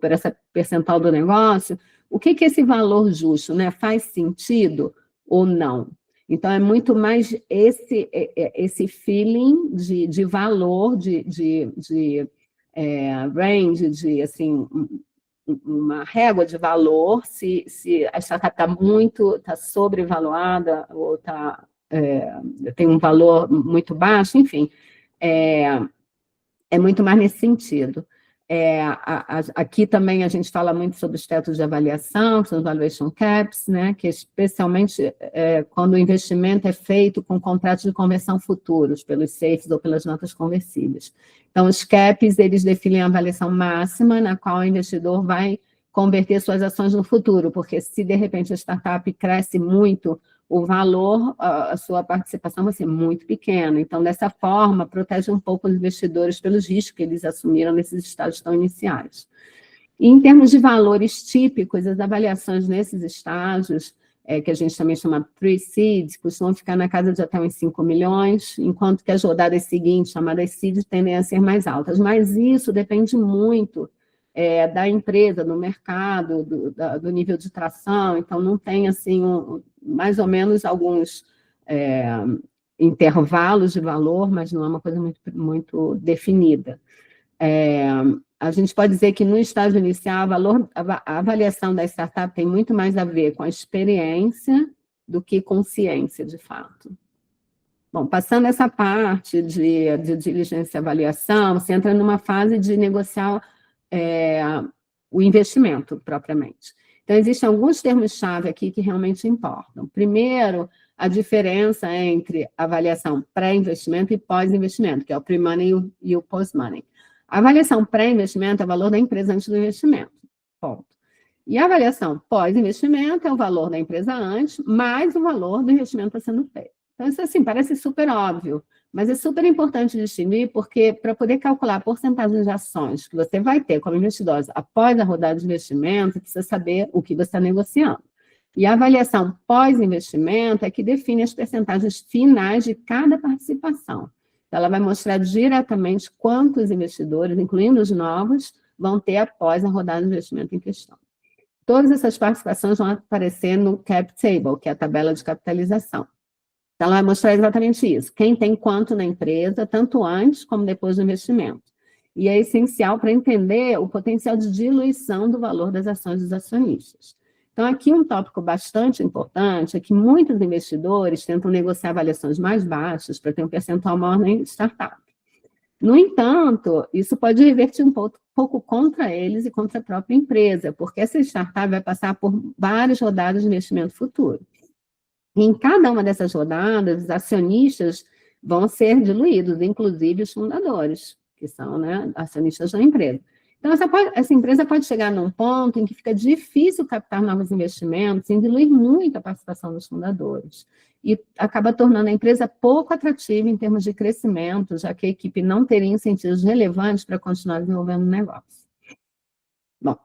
essa percentual do negócio, o que é esse valor justo, né? Faz sentido ou não? Então, é muito mais esse feeling de valor, range, assim, uma régua de valor, se a startup está sobrevaluada ou tem um valor muito baixo, enfim, é muito mais nesse sentido. Aqui também a gente fala muito sobre os tetos de avaliação, são os valuation caps, né, que especialmente quando o investimento é feito com contratos de conversão futuros, pelos safes ou pelas notas conversíveis. Então, os caps, eles definem a avaliação máxima na qual o investidor vai converter suas ações no futuro, porque se, de repente, a startup cresce muito, o valor, a sua participação vai ser muito pequena. Então, dessa forma, protege um pouco os investidores pelos riscos que eles assumiram nesses estágios tão iniciais. E, em termos de valores típicos, as avaliações nesses estágios, que a gente também chama pre-seed, costumam ficar na casa de até uns 5 milhões, enquanto que as rodadas seguintes, chamadas seed, tendem a ser mais altas. Mas isso depende muito da empresa, do mercado, do nível de tração, então não tem, assim, mais ou menos alguns intervalos de valor, mas não é uma coisa muito, muito definida. A gente pode dizer que no estágio inicial, a avaliação da startup tem muito mais a ver com a experiência do que com ciência, de fato. Bom, passando essa parte de diligência e avaliação, você entra numa fase de negociar o investimento, propriamente. Então, existem alguns termos-chave aqui que realmente importam. Primeiro, a diferença entre avaliação pré-investimento e pós-investimento, que é o pre-money e o post-money. A avaliação pré-investimento é o valor da empresa antes do investimento, ponto. E a avaliação pós-investimento é o valor da empresa antes, mais o valor do investimento que está sendo feito. Então, isso, assim, parece super óbvio, Mas é super importante distinguir, porque para poder calcular a porcentagem de ações que você vai ter como investidor após a rodada de investimento, você precisa saber o que você está negociando. E a avaliação pós-investimento é que define as percentagens finais de cada participação. Ela vai mostrar diretamente quantos investidores, incluindo os novos, vão ter após a rodada de investimento em questão. Todas essas participações vão aparecer no cap table, que é a tabela de capitalização. Então, ela vai mostrar exatamente isso, quem tem quanto na empresa, tanto antes como depois do investimento. E é essencial para entender o potencial de diluição do valor das ações dos acionistas. Então, aqui um tópico bastante importante é que muitos investidores tentam negociar avaliações mais baixas para ter um percentual maior em startup. No entanto, isso pode reverter um pouco contra eles e contra a própria empresa, porque essa startup vai passar por várias rodadas de investimento futuro. E em cada uma dessas rodadas, os acionistas vão ser diluídos, inclusive os fundadores, que são, né, acionistas da empresa. Então, essa empresa pode chegar num ponto em que fica difícil captar novos investimentos, sem diluir muito a participação dos fundadores. E acaba tornando a empresa pouco atrativa em termos de crescimento, já que a equipe não teria incentivos relevantes para continuar desenvolvendo o negócio. Bom,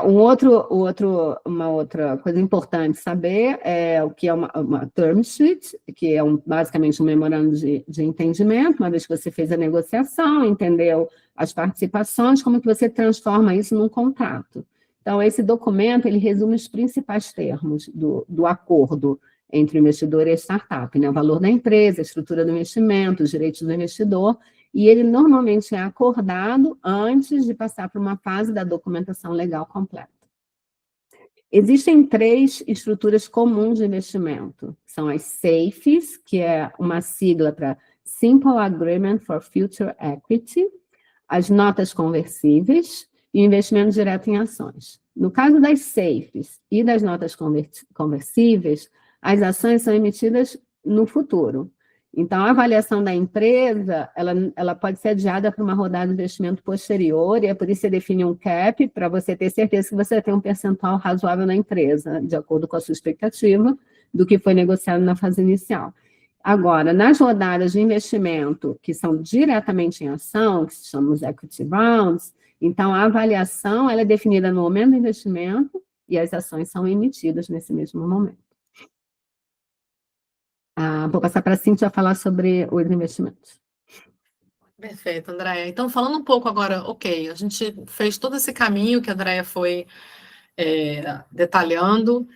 uma outra coisa importante saber é o que é uma term sheet, que é basicamente um memorando de entendimento, uma vez que você fez a negociação, entendeu as participações, como que você transforma isso num contrato. Então, esse documento, ele resume os principais termos do acordo entre o investidor e a startup, né? O valor da empresa, a estrutura do investimento, os direitos do investidor, e ele normalmente é acordado antes de passar por uma fase da documentação legal completa. Existem 3 estruturas comuns de investimento. São as SAFEs, que é uma sigla para Simple Agreement for Future Equity, as notas conversíveis e o investimento direto em ações. No caso das SAFEs e das notas conversíveis, as ações são emitidas no futuro. Então, a avaliação da empresa, ela pode ser adiada para uma rodada de investimento posterior, e é por isso que você define um cap, para você ter certeza que você vai ter um percentual razoável na empresa, de acordo com a sua expectativa, do que foi negociado na fase inicial. Agora, nas rodadas de investimento, que são diretamente em ação, que se chamam os equity rounds, então a avaliação ela é definida no momento do investimento, e as ações são emitidas nesse mesmo momento. Vou passar para a Cíntia falar sobre os investimentos. Perfeito, Andréia. Então, falando um pouco agora, a gente fez todo esse caminho que a Andréia foi detalhando,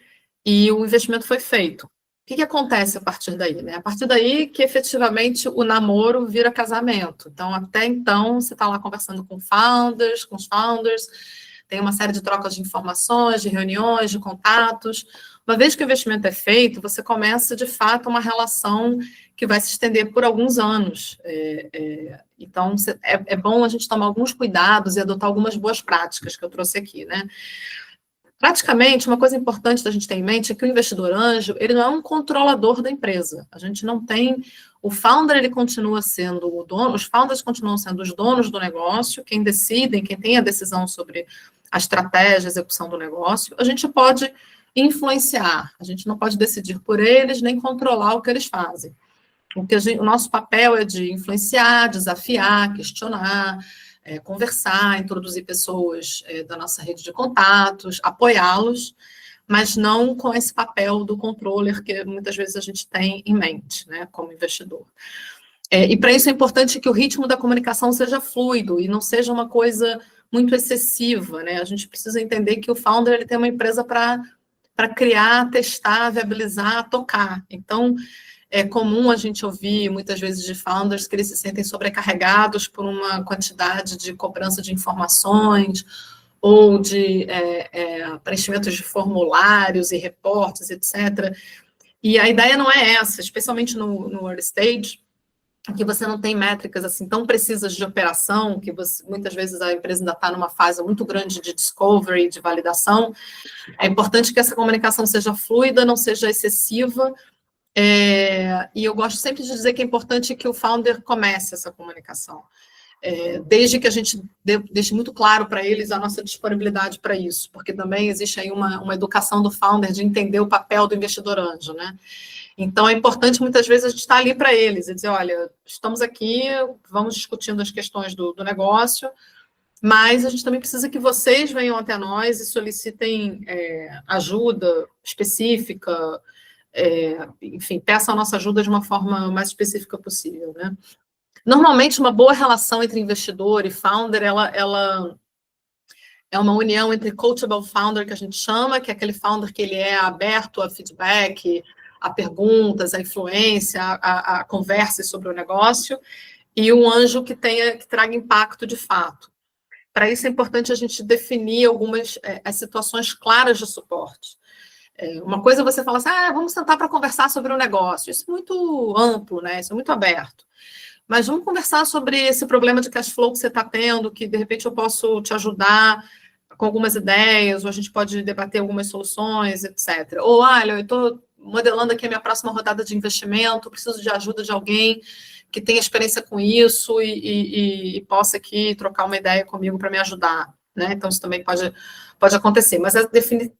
e o investimento foi feito. O que acontece a partir daí, né? A partir daí que, efetivamente, o namoro vira casamento. Então, até então, você está lá conversando com os founders, tem uma série de trocas de informações, de reuniões, de contatos. Uma vez que o investimento é feito, você começa, de fato, uma relação que vai se estender por alguns anos. Então, é bom a gente tomar alguns cuidados e adotar algumas boas práticas que eu trouxe aqui, né? Praticamente, uma coisa importante da gente ter em mente é que o investidor anjo, ele não é um controlador da empresa. A gente não tem... O founder, ele continua sendo o dono, os founders continuam sendo os donos do negócio, quem decidem, quem tem a decisão sobre a estratégia, a execução do negócio. A gente pode influenciar, a gente não pode decidir por eles, nem controlar o que eles fazem. O nosso papel é de influenciar, desafiar, questionar, conversar, introduzir pessoas da nossa rede de contatos, apoiá-los, mas não com esse papel do controller que muitas vezes a gente tem em mente, né, como investidor. E para isso é importante que o ritmo da comunicação seja fluido e não seja uma coisa muito excessiva, né? A gente precisa entender que o founder ele tem uma empresa para criar, testar, viabilizar, tocar. Então, é comum a gente ouvir, muitas vezes, de founders que eles se sentem sobrecarregados por uma quantidade de cobrança de informações ou de preenchimentos de formulários e reportes, etc. E a ideia não é essa, especialmente no early stage, que você não tem métricas assim tão precisas de operação, que muitas vezes a empresa ainda está numa fase muito grande de discovery, de validação. É importante que essa comunicação seja fluida, não seja excessiva, e eu gosto sempre de dizer que é importante que o founder comece essa comunicação, desde que a gente deixe muito claro para eles a nossa disponibilidade para isso, porque também existe aí uma educação do founder de entender o papel do investidor anjo, né? Então, é importante, muitas vezes, a gente estar ali para eles e dizer, olha, estamos aqui, vamos discutindo as questões do negócio, mas a gente também precisa que vocês venham até nós e solicitem ajuda específica, enfim, peçam a nossa ajuda de uma forma mais específica possível, né? Normalmente, uma boa relação entre investidor e founder, ela é uma união entre coachable founder, que a gente chama, que é aquele founder que ele é aberto a feedback, a perguntas, a influência, a conversas sobre o negócio, e um anjo que traga impacto de fato. Para isso é importante a gente definir algumas as situações claras de suporte. Uma coisa é você falar assim, vamos sentar para conversar sobre o negócio. Isso é muito amplo, né? Isso é muito aberto. Mas vamos conversar sobre esse problema de cash flow que você está tendo, que de repente eu posso te ajudar com algumas ideias, ou a gente pode debater algumas soluções, etc. Ou, olha, eu estou modelando aqui a minha próxima rodada de investimento, preciso de ajuda de alguém que tenha experiência com isso e possa aqui trocar uma ideia comigo para me ajudar, né? Então, isso também pode acontecer. Mas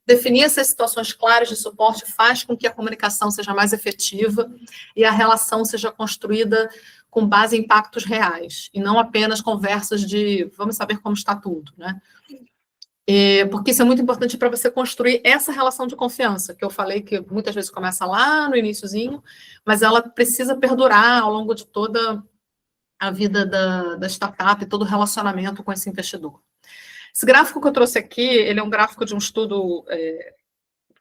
definir essas situações claras de suporte faz com que a comunicação seja mais efetiva e a relação seja construída com base em impactos reais, e não apenas conversas de vamos saber como está tudo, né? Porque isso é muito importante para você construir essa relação de confiança, que eu falei que muitas vezes começa lá no iniciozinho, mas ela precisa perdurar ao longo de toda a vida da startup, todo o relacionamento com esse investidor. Esse gráfico que eu trouxe aqui, ele é um gráfico de um estudo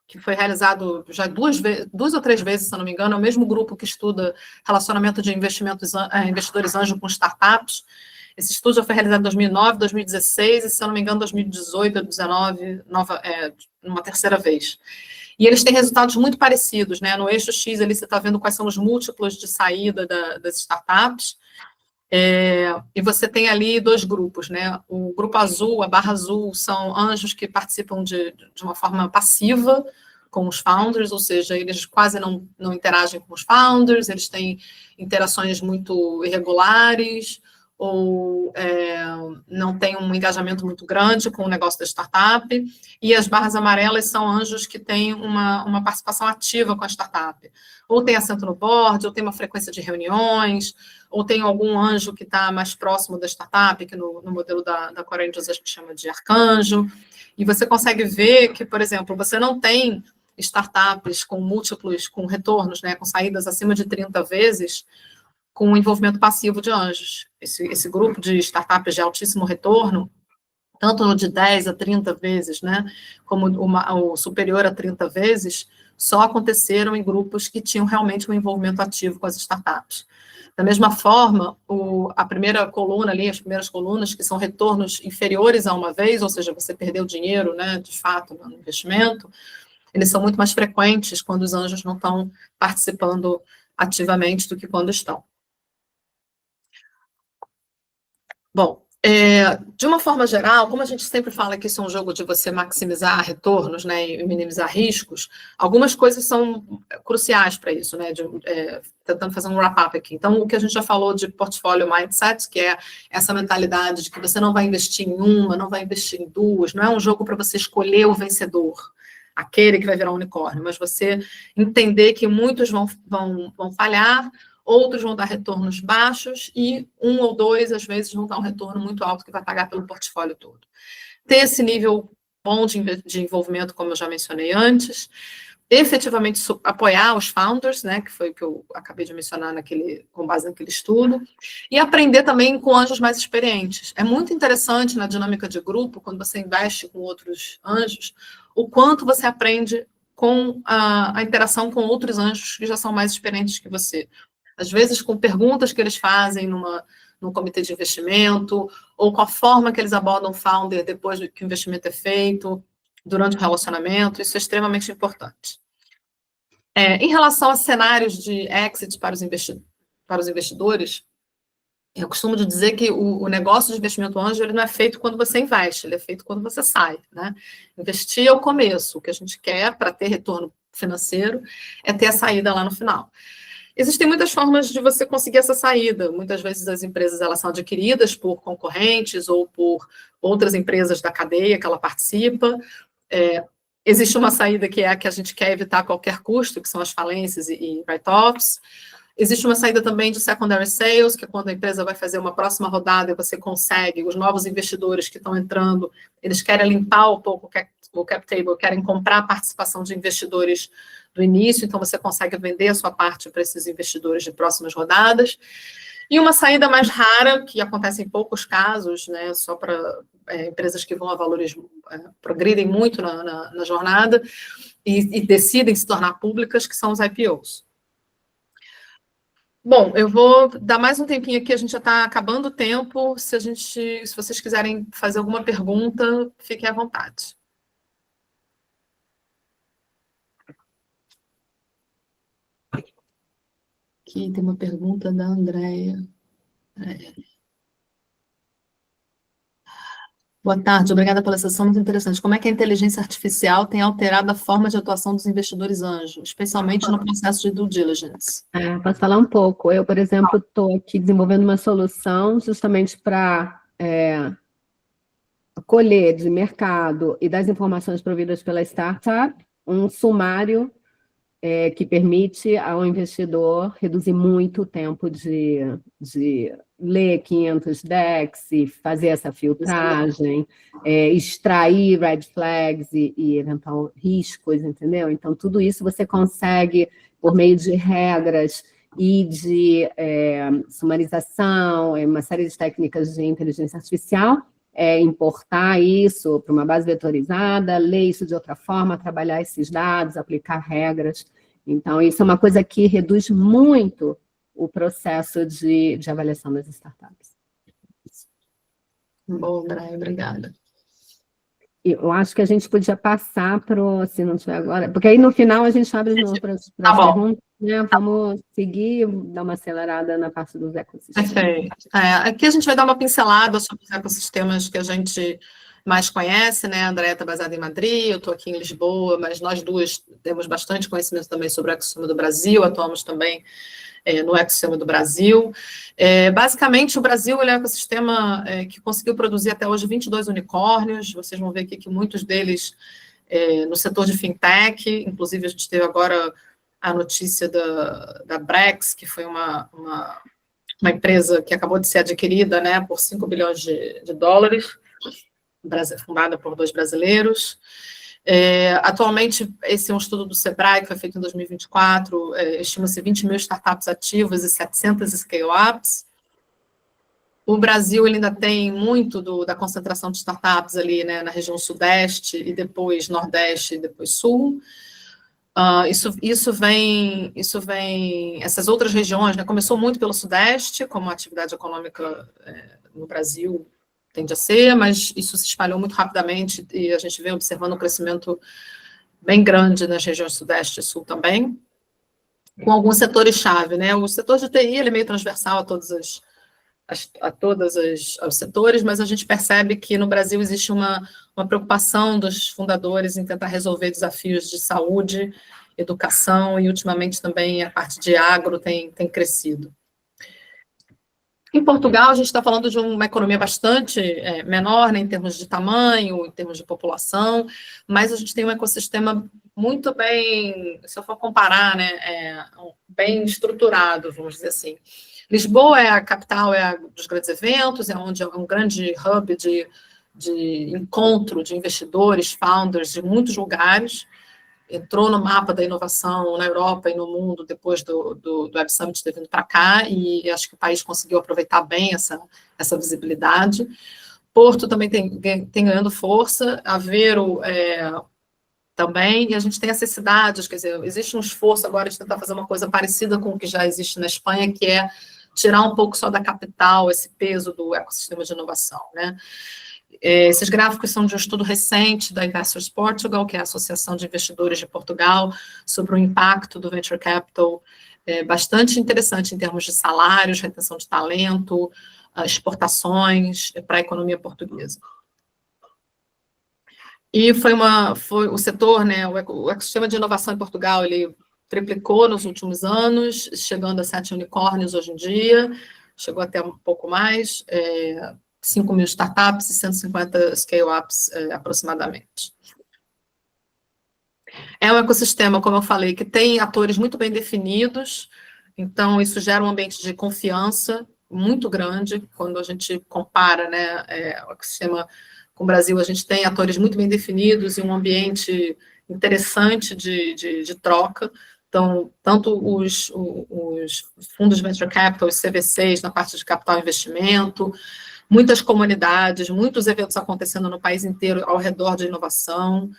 que foi realizado já duas ou três vezes, se eu não me engano, é o mesmo grupo que estuda relacionamento de investidores anjo com startups. Esse estudo já foi realizado em 2009, 2016 e, se eu não me engano, 2018 ou 2019, uma terceira vez. E eles têm resultados muito parecidos, né? No eixo X, ali você está vendo quais são os múltiplos de saída das startups. E você tem ali dois grupos, né? O grupo azul, a barra azul, são anjos que participam de uma forma passiva com os founders, ou seja, eles quase não interagem com os founders, eles têm interações muito irregulares, ou não têm um engajamento muito grande com o negócio da startup, e as barras amarelas são anjos que têm uma participação ativa com a startup, ou tem assento no board, ou tem uma frequência de reuniões, ou tem algum anjo que está mais próximo da startup, que no modelo da Core Angels a gente chama de arcanjo, e você consegue ver que, por exemplo, você não tem startups com múltiplos, com retornos, né, com saídas acima de 30 vezes, com o envolvimento passivo de anjos. Esse grupo de startups de altíssimo retorno, tanto no de 10 a 30 vezes, né, como o superior a 30 vezes, só aconteceram em grupos que tinham realmente um envolvimento ativo com as startups. Da mesma forma, a primeira coluna ali, as primeiras colunas, que são retornos inferiores a uma vez, ou seja, você perdeu dinheiro, né, de fato, no investimento, eles são muito mais frequentes quando os anjos não estão participando ativamente do que quando estão. Bom, de uma forma geral, como a gente sempre fala que isso é um jogo de você maximizar retornos, né, e minimizar riscos, algumas coisas são cruciais para isso, né, tentando fazer um wrap-up aqui. Então, o que a gente já falou de portfólio mindset, que é essa mentalidade de que você não vai investir em uma, não vai investir em duas, não é um jogo para você escolher o vencedor, aquele que vai virar um unicórnio, mas você entender que muitos vão falhar, outros vão dar retornos baixos e um ou dois, às vezes, vão dar um retorno muito alto que vai pagar pelo portfólio todo. Ter esse nível bom de envolvimento, como eu já mencionei antes, efetivamente apoiar os founders, né, que foi o que eu acabei de mencionar com base naquele estudo, e aprender também com anjos mais experientes. É muito interessante na dinâmica de grupo, quando você investe com outros anjos, o quanto você aprende com a interação com outros anjos que já são mais experientes que você. Às vezes com perguntas que eles fazem num comitê de investimento, ou com a forma que eles abordam o founder depois que o investimento é feito, durante o relacionamento, isso é extremamente importante. Em relação a cenários de exit para os investidores, eu costumo dizer que o negócio de investimento anjo ele não é feito quando você investe, ele é feito quando você sai, né? Investir é o começo, o que a gente quer para ter retorno financeiro é ter a saída lá no final. Existem muitas formas de você conseguir essa saída. Muitas vezes as empresas elas são adquiridas por concorrentes ou por outras empresas da cadeia que ela participa. Existe uma saída que é a que a gente quer evitar a qualquer custo, que são as falências e write-offs. Existe uma saída também de secondary sales, que é quando a empresa vai fazer uma próxima rodada e você consegue, os novos investidores que estão entrando, eles querem limpar um pouco o cap table, querem comprar a participação de investidores do início, então você consegue vender a sua parte para esses investidores de próximas rodadas. E uma saída mais rara, que acontece em poucos casos, né, só para empresas que vão a valores, progridem muito na jornada e decidem se tornar públicas, que são os IPOs. Bom, eu vou dar mais um tempinho aqui, a gente já está acabando o tempo. Se vocês quiserem fazer alguma pergunta, fiquem à vontade. Aqui tem uma pergunta da Andréia. Boa tarde, obrigada pela sessão, muito interessante. Como é que a inteligência artificial tem alterado a forma de atuação dos investidores anjos, especialmente no processo de due diligence? Posso falar um pouco. Eu, por exemplo, estou aqui desenvolvendo uma solução justamente para colher de mercado e das informações providas pela startup um sumário que permite ao investidor reduzir muito o tempo de ler 500 decks e fazer essa filtragem, extrair red flags e eventual riscos, entendeu? Então, tudo isso você consegue, por meio de regras e de sumarização, uma série de técnicas de inteligência artificial, importar isso para uma base vetorizada, ler isso de outra forma, trabalhar esses dados, aplicar regras. Então, isso é uma coisa que reduz muito o processo de avaliação das startups. Bom, André, obrigada. Eu acho que a gente podia passar para o, se não tiver agora, porque aí no final a gente abre de novo para as perguntas, né? Vamos seguir, dar uma acelerada na parte dos ecossistemas. Perfeito. Aqui a gente vai dar uma pincelada sobre os ecossistemas que a gente mais conhece, né? A Andréia está baseada em Madrid, eu estou aqui em Lisboa, mas nós duas temos bastante conhecimento também sobre o ecossistema do Brasil, atuamos também no ecossistema do Brasil. Basicamente, o Brasil ele é um ecossistema que conseguiu produzir até hoje 22 unicórnios, vocês vão ver aqui que muitos deles no setor de fintech, inclusive a gente teve agora a notícia da Brex, que foi uma empresa que acabou de ser adquirida, né, por 5 bilhões de dólares, fundada por 2 brasileiros. Atualmente, esse é um estudo do Sebrae, que foi feito em 2024, estima-se 20 mil startups ativas e 700 scale-ups. O Brasil ele ainda tem muito da concentração de startups ali, né, na região sudeste, e depois nordeste, e depois sul. Isso vem, essas outras regiões, né, começou muito pelo sudeste, como a atividade econômica no Brasil tende a ser, mas isso se espalhou muito rapidamente e a gente vem observando um crescimento bem grande nas regiões sudeste e sul também, com alguns setores-chave, né? O setor de TI ele é meio transversal a todos os setores, mas a gente percebe que no Brasil existe uma preocupação dos fundadores em tentar resolver desafios de saúde, educação e, ultimamente, também a parte de agro tem crescido. Em Portugal, a gente está falando de uma economia bastante menor, né, em termos de tamanho, em termos de população, mas a gente tem um ecossistema muito bem, se eu for comparar, né, bem estruturado, vamos dizer assim. Lisboa é a capital dos grandes eventos, é onde é um grande hub de encontro de investidores, founders de muitos lugares. Entrou no mapa da inovação na Europa e no mundo depois do Web Summit ter vindo para cá, e acho que o país conseguiu aproveitar bem essa visibilidade. Porto também tem ganhando força, Aveiro também, e a gente tem essas cidades, quer dizer, existe um esforço agora de tentar fazer uma coisa parecida com o que já existe na Espanha, que é tirar um pouco só da capital esse peso do ecossistema de inovação, né? Esses gráficos são de um estudo recente da Investors Portugal, que é a Associação de Investidores de Portugal, sobre o impacto do Venture Capital, bastante interessante em termos de salários, retenção de talento, exportações para a economia portuguesa. E foi o setor, né, o ecossistema de inovação em Portugal, ele triplicou nos últimos anos, chegando a 7 unicórnios hoje em dia, chegou até um pouco mais, 5 mil startups e 150 scale-ups aproximadamente. É um ecossistema, como eu falei, que tem atores muito bem definidos, então isso gera um ambiente de confiança muito grande, quando a gente compara, né, o ecossistema com o Brasil, a gente tem atores muito bem definidos e um ambiente interessante de troca. Então, tanto os fundos de venture capital, os CVCs, na parte de capital e investimento, muitas comunidades, muitos eventos acontecendo no país inteiro ao redor de inovação,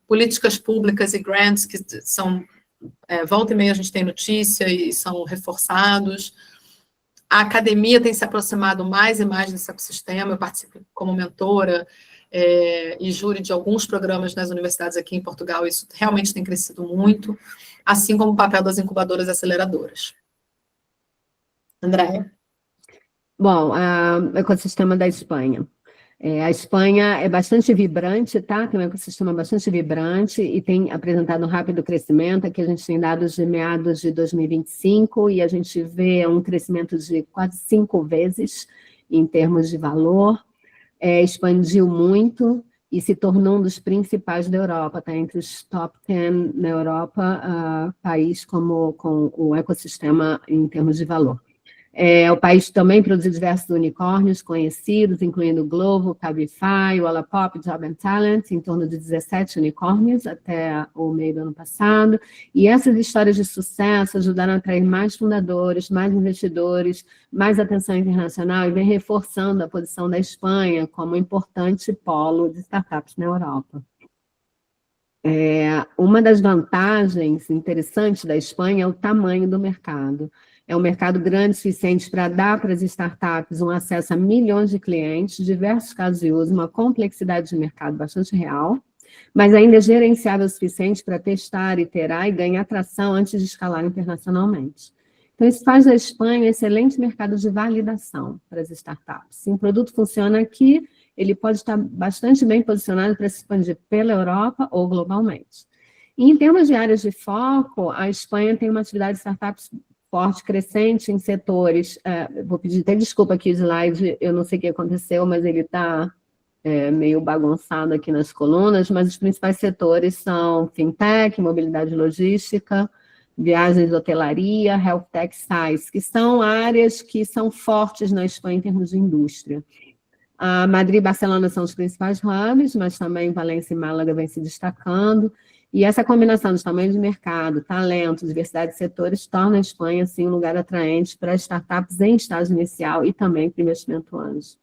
políticas públicas e grants que são, volta e meia a gente tem notícia e são reforçados. A academia tem se aproximado mais e mais desse ecossistema, eu participo como mentora e júri de alguns programas nas universidades aqui em Portugal, isso realmente tem crescido muito, assim como o papel das incubadoras e aceleradoras. Andréia? Bom, o ecossistema da Espanha. A Espanha é bastante vibrante, tá? Tem um ecossistema bastante vibrante e tem apresentado um rápido crescimento. Aqui a gente tem dados de meados de 2025 e a gente vê um crescimento de quase 5 vezes em termos de valor. Expandiu muito e se tornou um dos principais da Europa, tá? Entre os top 10 na Europa, país com o ecossistema em termos de valor. O país também produziu diversos unicórnios conhecidos, incluindo o Glovo, Cabify, Wallapop, Job and Talent, em torno de 17 unicórnios até o meio do ano passado. E essas histórias de sucesso ajudaram a atrair mais fundadores, mais investidores, mais atenção internacional e vem reforçando a posição da Espanha como importante polo de startups na Europa. Uma das vantagens interessantes da Espanha é o tamanho do mercado. É um mercado grande o suficiente para dar para as startups um acesso a milhões de clientes, diversos casos de uso, uma complexidade de mercado bastante real, mas ainda é gerenciável o suficiente para testar, iterar e ganhar tração antes de escalar internacionalmente. Então, isso faz da Espanha um excelente mercado de validação para as startups. Se um produto funciona aqui, ele pode estar bastante bem posicionado para se expandir pela Europa ou globalmente. E em termos de áreas de foco, a Espanha tem uma atividade de startups forte, crescente em setores, vou pedir até desculpa aqui o slide, eu não sei o que aconteceu, mas ele está meio bagunçado aqui nas colunas, mas os principais setores são fintech, mobilidade logística, viagens, hotelaria, health tech, SaaS, que são áreas que são fortes na Espanha em termos de indústria. Madrid e Barcelona são os principais hubs, mas também Valência e Málaga vem se destacando. E essa combinação de tamanho de mercado, talento, diversidade de setores, torna a Espanha, assim, um lugar atraente para startups em estágio inicial e também para investimento anjo.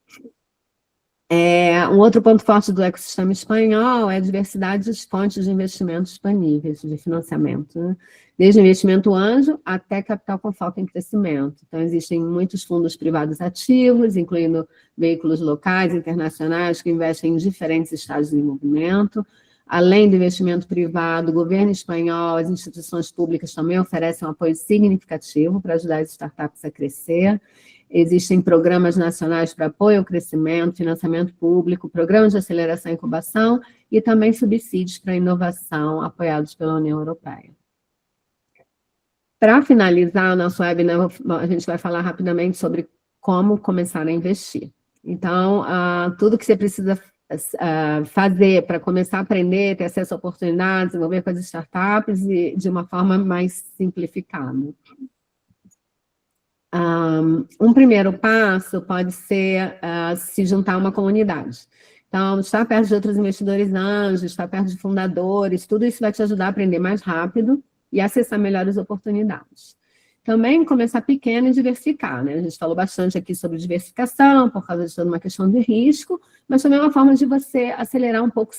Um outro ponto forte do ecossistema espanhol é a diversidade de fontes de investimento disponíveis, de financiamento, né? Desde investimento anjo até capital com foco em crescimento. Então, existem muitos fundos privados ativos, incluindo veículos locais, internacionais, que investem em diferentes estágios de desenvolvimento. Além do investimento privado, o governo espanhol, as instituições públicas também oferecem um apoio significativo para ajudar as startups a crescer. Existem programas nacionais para apoio ao crescimento, financiamento público, programas de aceleração e incubação e também subsídios para inovação apoiados pela União Europeia. Para finalizar o nosso webinar, a gente vai falar rapidamente sobre como começar a investir. Então, tudo que você precisa fazer para começar a aprender, ter acesso a oportunidades, desenvolver com as startups e de uma forma mais simplificada. Um primeiro passo pode ser se juntar a uma comunidade. Então, estar perto de outros investidores anjos, estar perto de fundadores, tudo isso vai te ajudar a aprender mais rápido e acessar melhores oportunidades. Também começar pequeno e diversificar, né? A gente falou bastante aqui sobre diversificação, por causa de toda uma questão de risco, mas também é uma forma de você acelerar um pouco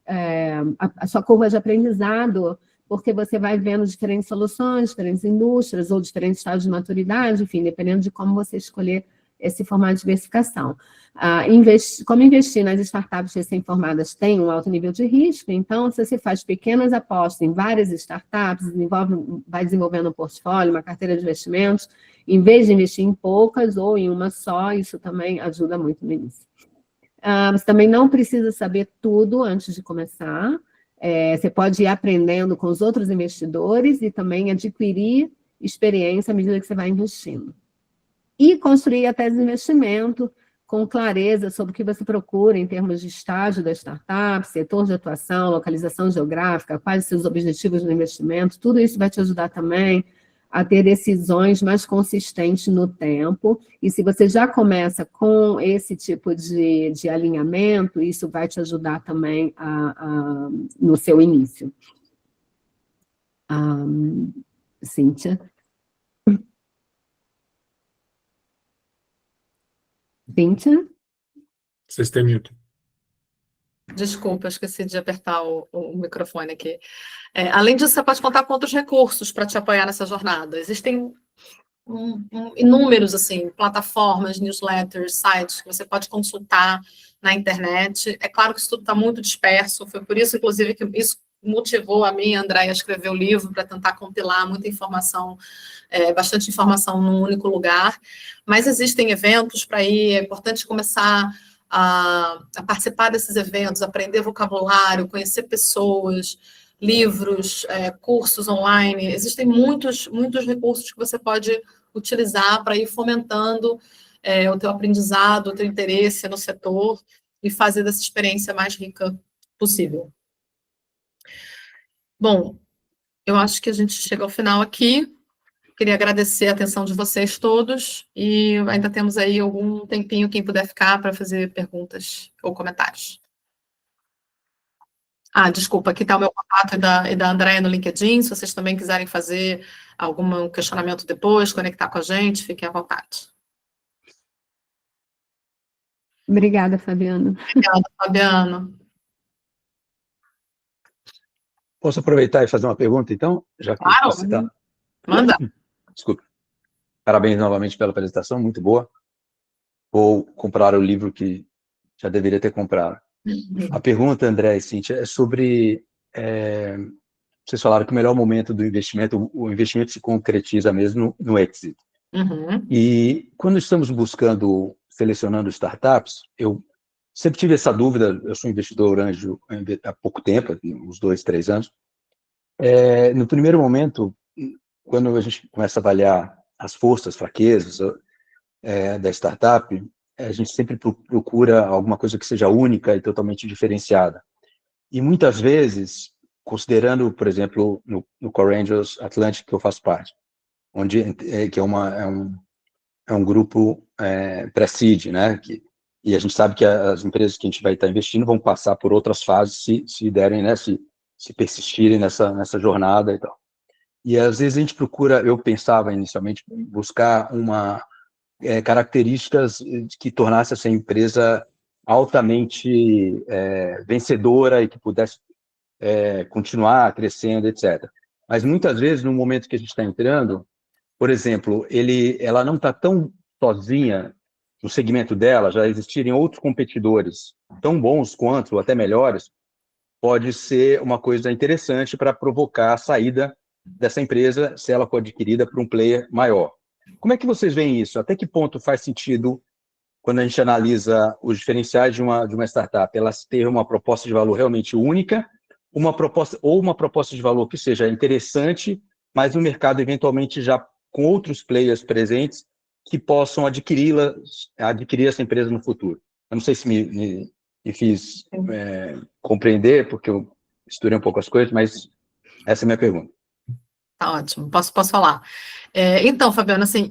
a sua curva de aprendizado, porque você vai vendo diferentes soluções, diferentes indústrias, ou diferentes estágios de maturidade, enfim, dependendo de como você escolher esse formato de diversificação. Como investir nas startups recém-formadas tem um alto nível de risco, então, se você faz pequenas apostas em várias startups, vai desenvolvendo um portfólio, uma carteira de investimentos, em vez de investir em poucas ou em uma só, isso também ajuda muito no início. Você também não precisa saber tudo antes de começar, você pode ir aprendendo com os outros investidores e também adquirir experiência à medida que você vai investindo. E construir a tese de investimento com clareza sobre o que você procura em termos de estágio da startup, setor de atuação, localização geográfica, quais seus objetivos no investimento, tudo isso vai te ajudar também a ter decisões mais consistentes no tempo, e se você já começa com esse tipo de alinhamento, isso vai te ajudar também no seu início. Cíntia? Cíntia? Você está mute. Desculpa, esqueci de apertar o microfone aqui. Além disso, você pode contar com outros recursos para te apoiar nessa jornada. Existem inúmeros, assim, plataformas, newsletters, sites que você pode consultar na internet. É claro que isso tudo está muito disperso, foi por isso, inclusive, que isso motivou a mim, a Andréia, a escrever o livro, para tentar compilar muita informação, bastante informação num único lugar. Mas existem eventos para ir, é importante começar a participar desses eventos, aprender vocabulário, conhecer pessoas, livros, cursos online. Existem muitos recursos que você pode utilizar para ir fomentando o teu aprendizado, o teu interesse no setor e fazer dessa experiência mais rica possível. Bom, eu acho que a gente chega ao final aqui. Queria agradecer a atenção de vocês todos e ainda temos aí algum tempinho, quem puder ficar, para fazer perguntas ou comentários. Desculpa, aqui está o meu contato e da Andréia no LinkedIn, se vocês também quiserem fazer algum questionamento depois, conectar com a gente, fiquem à vontade. Obrigada, Fabiano. Obrigada, Fabiano. Posso aproveitar e fazer uma pergunta, então? Já que Claro. você tá... Manda. Desculpe. Parabéns novamente pela apresentação, muito boa. Vou comprar o livro que já deveria ter comprado. A pergunta, André e Cíntia, é sobre... vocês falaram que o melhor momento do investimento, o investimento se concretiza mesmo no exit. Uhum. E quando estamos selecionando startups, eu sempre tive essa dúvida, eu sou investidor anjo há pouco tempo, uns 2, 3 anos. No primeiro momento, quando a gente começa a avaliar as forças, fraquezas da startup, a gente sempre procura alguma coisa que seja única e totalmente diferenciada. E muitas vezes, considerando, por exemplo, no Core Angels Atlantic, que eu faço parte, que é um grupo pré-seed, né? E a gente sabe que as empresas que a gente vai estar investindo vão passar por outras fases se derem, né? Se persistirem nessa jornada e tal. E às vezes a gente procura, eu pensava inicialmente, buscar características que tornasse essa empresa altamente vencedora e que pudesse continuar crescendo, etc. Mas muitas vezes, no momento que a gente está entrando, por exemplo, ela não está tão sozinha no segmento dela, já existirem outros competidores tão bons quanto, ou até melhores, pode ser uma coisa interessante para provocar a saída dessa empresa, se ela for adquirida por um player maior. Como é que vocês veem isso? Até que ponto faz sentido, quando a gente analisa os diferenciais de uma startup, ela ter uma proposta de valor realmente única, uma proposta de valor que seja interessante, mas no mercado, eventualmente, já com outros players presentes que possam adquirir essa empresa no futuro? Eu não sei se me fiz compreender, porque eu misturei um pouco as coisas, mas essa é a minha pergunta. Tá ótimo, posso falar. Então, Fabiano, assim,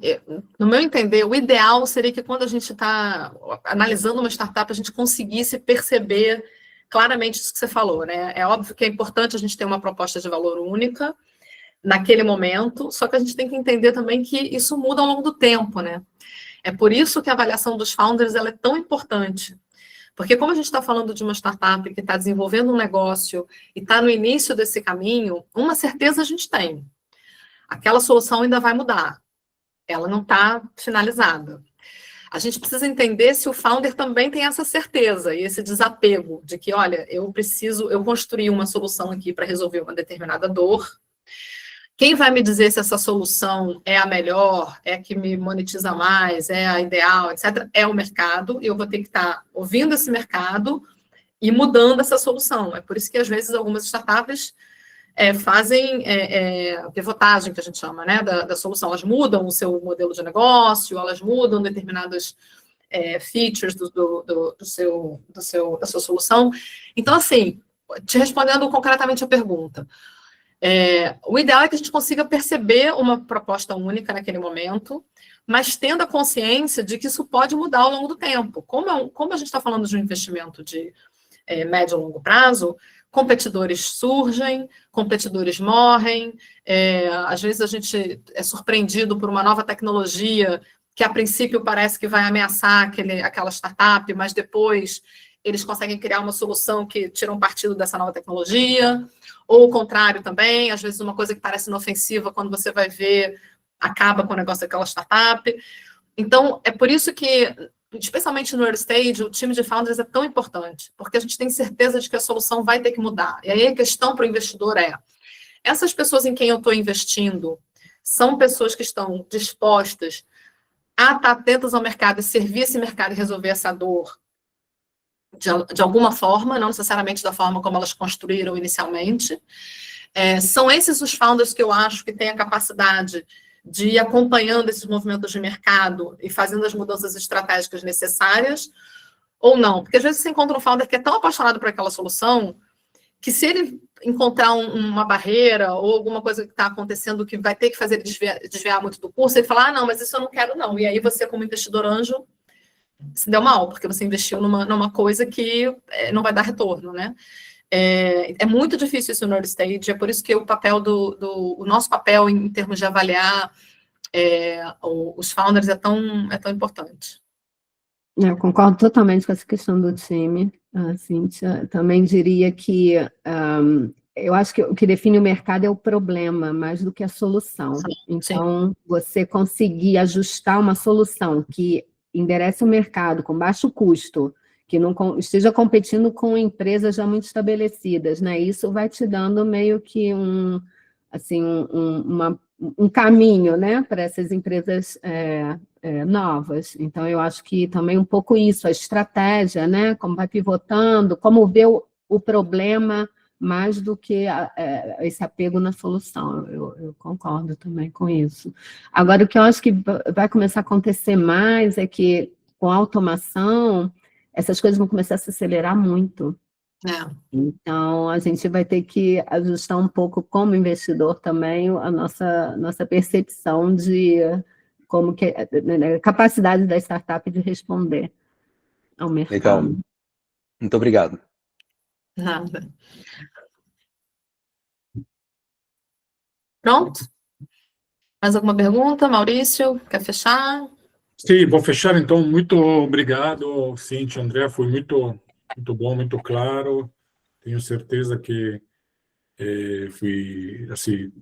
no meu entender, o ideal seria que quando a gente está analisando uma startup, a gente conseguisse perceber claramente isso que você falou, né? É óbvio que é importante a gente ter uma proposta de valor única naquele momento, só que a gente tem que entender também que isso muda ao longo do tempo, né? É por isso que a avaliação dos founders ela é tão importante. Porque como a gente está falando de uma startup que está desenvolvendo um negócio e está no início desse caminho, uma certeza a gente tem. Aquela solução ainda vai mudar. Ela não está finalizada. A gente precisa entender se o founder também tem essa certeza e esse desapego de que, olha, eu construí uma solução aqui para resolver uma determinada dor. Quem vai me dizer se essa solução é a melhor, é a que me monetiza mais, é a ideal, etc., é o mercado, e eu vou ter que estar ouvindo esse mercado e mudando essa solução. É por isso que, às vezes, algumas startups fazem pivotagem, que a gente chama, né, da solução. Elas mudam o seu modelo de negócio, elas mudam determinadas features da sua solução. Então, assim, te respondendo concretamente a pergunta, o ideal é que a gente consiga perceber uma proposta única naquele momento, mas tendo a consciência de que isso pode mudar ao longo do tempo. Como a gente está falando de um investimento de médio e longo prazo, competidores surgem, competidores morrem, às vezes a gente é surpreendido por uma nova tecnologia que, a princípio, parece que vai ameaçar aquela startup, mas depois eles conseguem criar uma solução que tira um partido dessa nova tecnologia, ou o contrário também, às vezes uma coisa que parece inofensiva, quando você vai ver, acaba com o negócio daquela startup. Então, é por isso que, especialmente no early stage, o time de founders é tão importante, porque a gente tem certeza de que a solução vai ter que mudar. E aí a questão para o investidor essas pessoas em quem eu estou investindo são pessoas que estão dispostas a estar atentas ao mercado e servir esse mercado e resolver essa dor de alguma forma, não necessariamente da forma como elas construíram inicialmente. São esses os founders que eu acho que têm a capacidade de ir acompanhando esses movimentos de mercado e fazendo as mudanças estratégicas necessárias, ou não. Porque às vezes você encontra um founder que é tão apaixonado por aquela solução, que se ele encontrar uma barreira ou alguma coisa que está acontecendo que vai ter que fazer ele desviar muito do curso, ele fala, não, mas isso eu não quero não. E aí você, como investidor anjo, se deu mal, porque você investiu numa coisa que não vai dar retorno, né? É muito difícil isso no early stage, é por isso que o nosso papel em termos de avaliar os founders é tão importante. Eu concordo totalmente com essa questão do time, Cíntia. Também diria que eu acho que o que define o mercado é o problema, mais do que a solução. Sim, então, você conseguir ajustar uma solução que enderece o mercado com baixo custo, que não esteja competindo com empresas já muito estabelecidas, né? Isso vai te dando meio que um caminho, né, para essas empresas novas. Então, eu acho que também um pouco isso, a estratégia, né, como vai pivotando, como ver o problema mais do que esse apego na solução. Eu concordo também com isso. Agora, o que eu acho que vai começar a acontecer mais é que, com a automação, essas coisas vão começar a se acelerar muito. Então, a gente vai ter que ajustar um pouco, como investidor também, a nossa percepção de como que a capacidade da startup de responder ao mercado. Legal. Muito obrigado. Nada. Pronto? Mais alguma pergunta, Maurício? Quer fechar? Sim, vou fechar então. Muito obrigado, Cíntia, André, foi muito bom, muito claro. Tenho certeza que assim,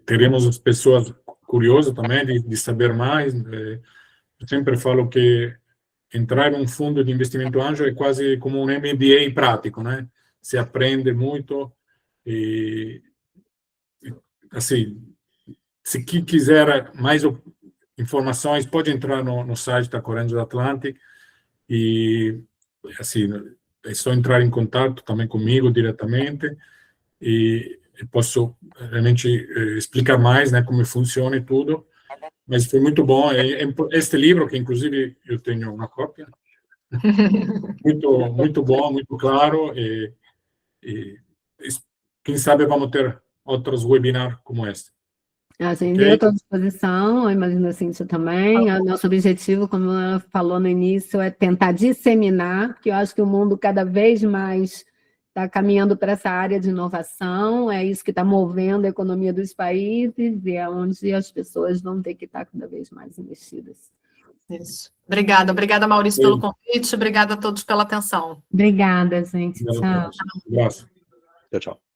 teremos as pessoas curiosas também de saber mais. Eu sempre falo que entrar em um fundo de investimento anjo é quase como um MBA prático, né? Se aprende muito e assim, se quem quiser mais informações, pode entrar no site da CoreAngels Atlantic e, assim, é só entrar em contato também comigo diretamente e posso realmente explicar mais, né, como funciona e tudo. Mas foi muito bom. Este livro, que inclusive eu tenho uma cópia, muito bom, muito claro e quem sabe vamos ter outros webinars como este. A gente Okay. eu estou à disposição, eu imagino a Cíntia também. O nosso objetivo, como ela falou no início, é tentar disseminar, porque eu acho que o mundo cada vez mais está caminhando para essa área de inovação, é isso que está movendo a economia dos países e é onde as pessoas vão ter que estar cada vez mais investidas. Isso. Obrigada, Maurício, pelo convite, obrigada a todos pela atenção. Obrigada, gente. Tchau. Um abraço. Tchau, tchau.